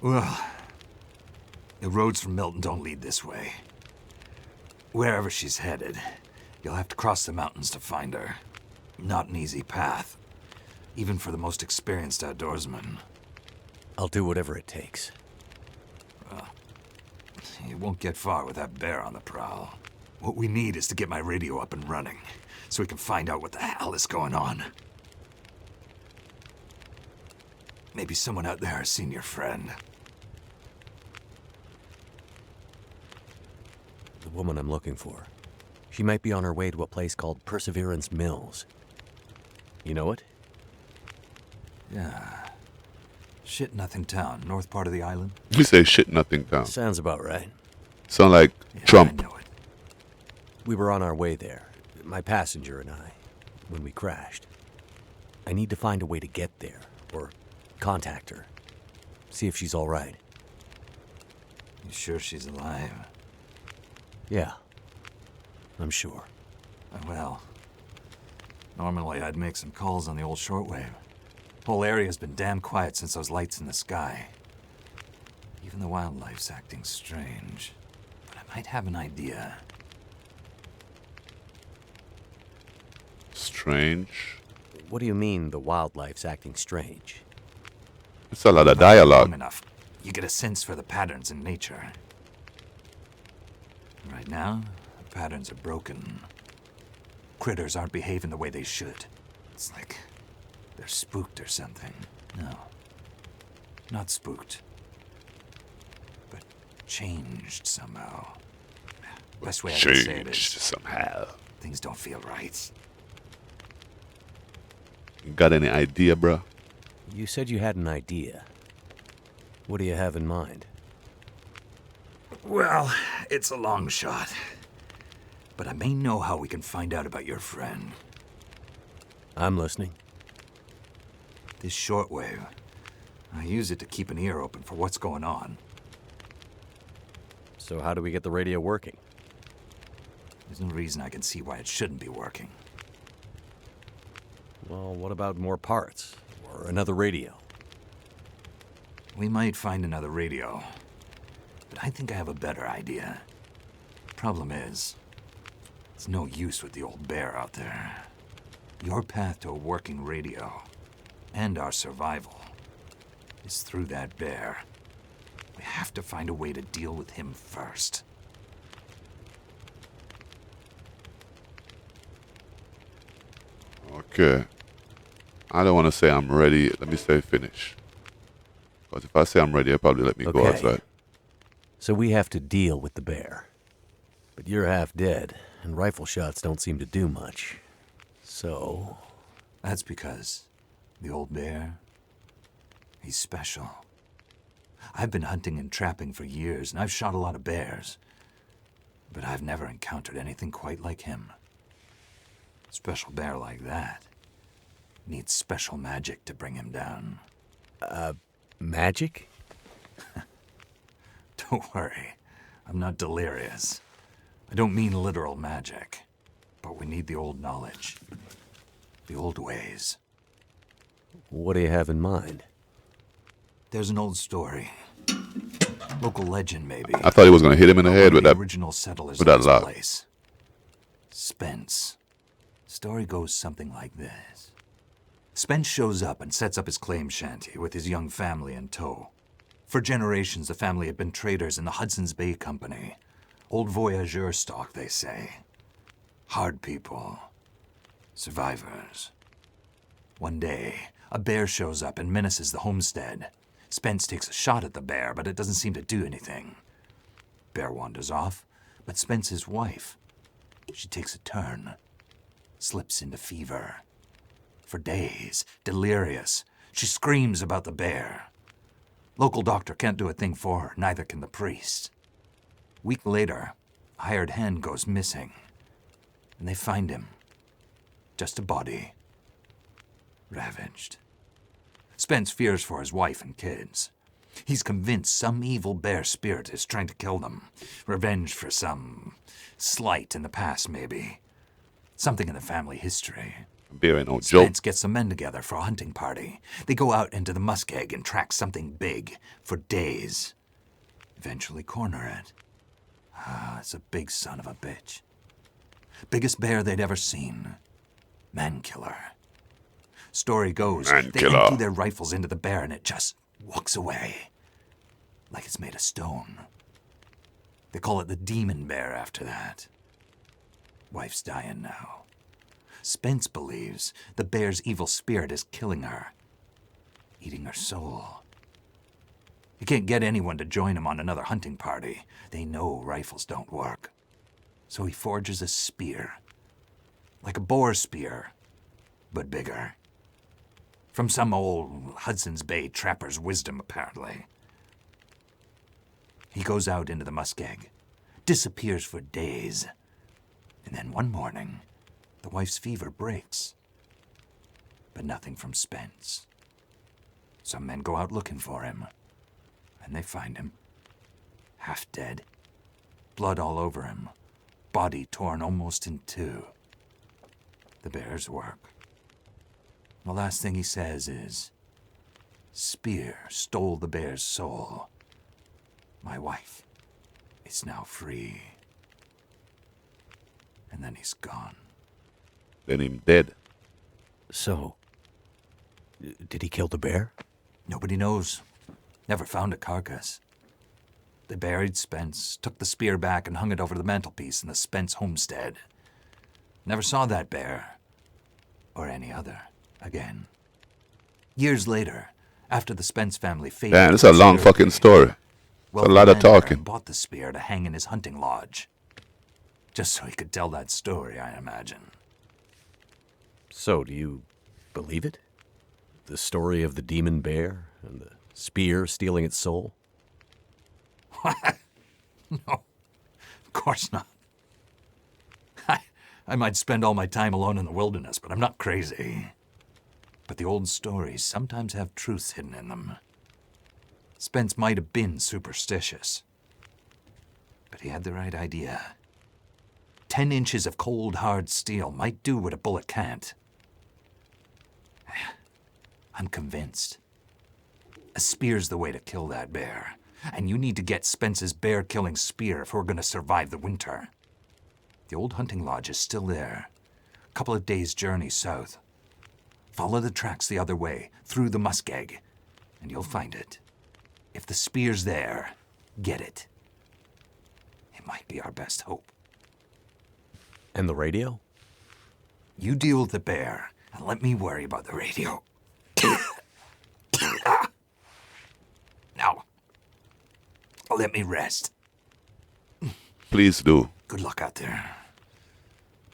Well, the roads from Milton don't lead this way. Wherever she's headed, you'll have to cross the mountains to find her. Not an easy path, even for the most experienced outdoorsman. I'll do whatever it takes. You won't get far with that bear on the prowl. What we need is to get my radio up and running, so we can find out what the hell is going on. Maybe someone out there has seen your friend. The woman I'm looking for. She might be on her way to a place called Perseverance Mills. You know it? Yeah. Shit-nothing town, north part of the island. You say shit nothing down. Sounds about right. Sound like Yeah, Trump. I know it. We were on our way there, my passenger and I, when we crashed. I need to find a way to get there, or contact her. See if she's all right. You sure she's alive? Yeah, I'm sure. Well, normally I'd make some calls on the old shortwave. Whole area's been damn quiet since those lights in the sky. Even the wildlife's acting strange. But I might have an idea. Strange. What do you mean the wildlife's acting strange? It's a lot of Long dialogue. enough, you get a sense for the patterns in nature. Right now, the patterns are broken. Critters aren't behaving the way they should. It's like they're spooked or something. No, not spooked, but changed somehow. Best way I can say it Changed is somehow. things don't feel right. You got any idea, bruh? You said you had an idea. What do you have in mind? Well, it's a long shot. But I may know how we can find out about your friend. I'm listening. This shortwave, I use it to keep an ear open for what's going on. So how do we get the radio working? There's no reason I can see why it shouldn't be working. Well, what about more parts? Or another radio? We might find another radio, but I think I have a better idea. Problem is, it's no use with the old bear out there. Your path to a working radio, and our survival, is through that bear. We have to find a way to deal with him first. Okay. I don't want to say I'm ready. Let me say finish. Because if I say I'm ready, they'll probably let me go Okay. outside. So we have to deal with the bear. But you're half dead, and rifle shots don't seem to do much. So... That's because the old bear, he's special. I've been hunting and trapping for years, and I've shot a lot of bears. But I've never encountered anything quite like him. Special bear like that needs special magic to bring him down. magic? Don't worry, I'm not delirious. I don't mean literal magic, but we need the old knowledge. The old ways. What do you have in mind? There's an old story. Local legend, maybe. I thought he was gonna hit him in the head with The that. original settlers with of that this lock. place. Spence. Story goes something like this. Spence shows up and sets up his claim shanty with his young family in tow. For generations, the family had been traders in the Hudson's Bay Company. Old voyageur stock, they say. Hard people. Survivors. One day, a bear shows up and menaces the homestead. Spence takes a shot at the bear, but it doesn't seem to do anything. Bear wanders off, but Spence's wife, she takes a turn. Slips into fever. For days, delirious, she screams about the bear. Local doctor can't do a thing for her, neither can the priest. Week later, a hired hand goes missing, and they find him. Just a body. Ravaged. Spence fears for his wife and kids. He's convinced some evil bear spirit is trying to kill them. Revenge for some slight in the past, maybe. Something in the family history. Bear ain't no joke. Spence gets some men together for a hunting party. They go out into the muskeg and track something big for days. Eventually corner it. It's a big son of a bitch. Biggest bear they'd ever seen. Man killer. Story goes, Man they killer. empty their rifles into the bear and it just walks away. Like it's made of stone. They call it the demon bear after that. Wife's dying now. Spence believes the bear's evil spirit is killing her. Eating her soul. He can't get anyone to join him on another hunting party. They know rifles don't work. So he forges a spear. Like a boar spear, but bigger. From some old Hudson's Bay trapper's wisdom, apparently. He goes out into the muskeg, disappears for days, and then one morning, the wife's fever breaks. But nothing from Spence. Some men go out looking for him, and they find him. Half dead, blood all over him, body torn almost in two. The bear's work. The last thing he says is, "Spear stole the bear's soul. My wife is now free." And then he's gone. Then him dead. So, did he kill the bear? Nobody knows. Never found a carcass. They buried Spence, took the spear back and hung it over the mantelpiece in the Spence homestead. Never saw that bear, or any other, again. Years later, after the Spence family faded... Man, it's a long fucking story. It's a lot of talking. Bought the spear to hang in his hunting lodge. Just so he could tell that story, I imagine. So, do you believe it? The story of the demon bear and the spear stealing its soul? No, of course not. I might spend all my time alone in the wilderness, but I'm not crazy. But the old stories sometimes have truths hidden in them. Spence might have been superstitious, but he had the right idea. 10 inches of cold, hard steel might do what a bullet can't. I'm convinced. A spear's the way to kill that bear. And you need to get Spence's bear-killing spear if we're going to survive the winter. The old hunting lodge is still there. A couple of days' journey south. Follow the tracks the other way, through the muskeg, and you'll find it. If the spear's there, get it. It might be our best hope. And the radio? You deal with the bear, and let me worry about the radio. Now, let me rest. Please do. Good luck out there.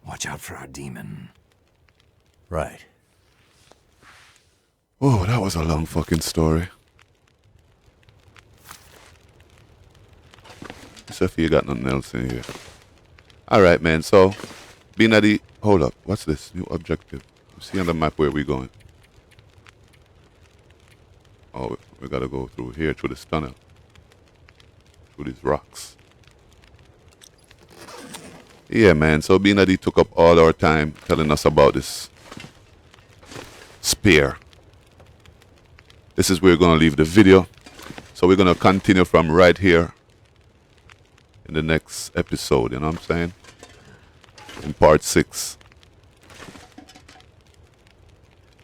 Watch out for our demon. Right. Oh, that was a long fucking story. Except for you got nothing else in here. Alright, man, so being at the... Hold up, what's this? New objective. See on the map where we going. Oh, we gotta go through here, through this tunnel. Through these rocks. Yeah, man. So being that he took up all our time telling us about this spear, this is where we're going to leave the video. So we're going to continue from right here in the next episode, you know what I'm saying? In part 6.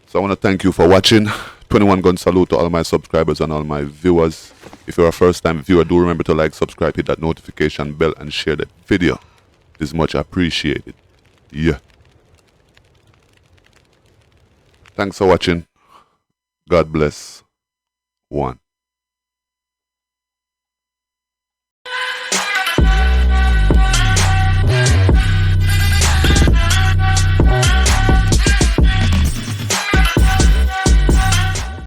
So I want to thank you for watching. 21 gun salute to all my subscribers and all my viewers. If you're a first time viewer, do remember to like, subscribe, hit that notification bell and share the video. It is much appreciated. Yeah. Thanks for watching. God bless. One.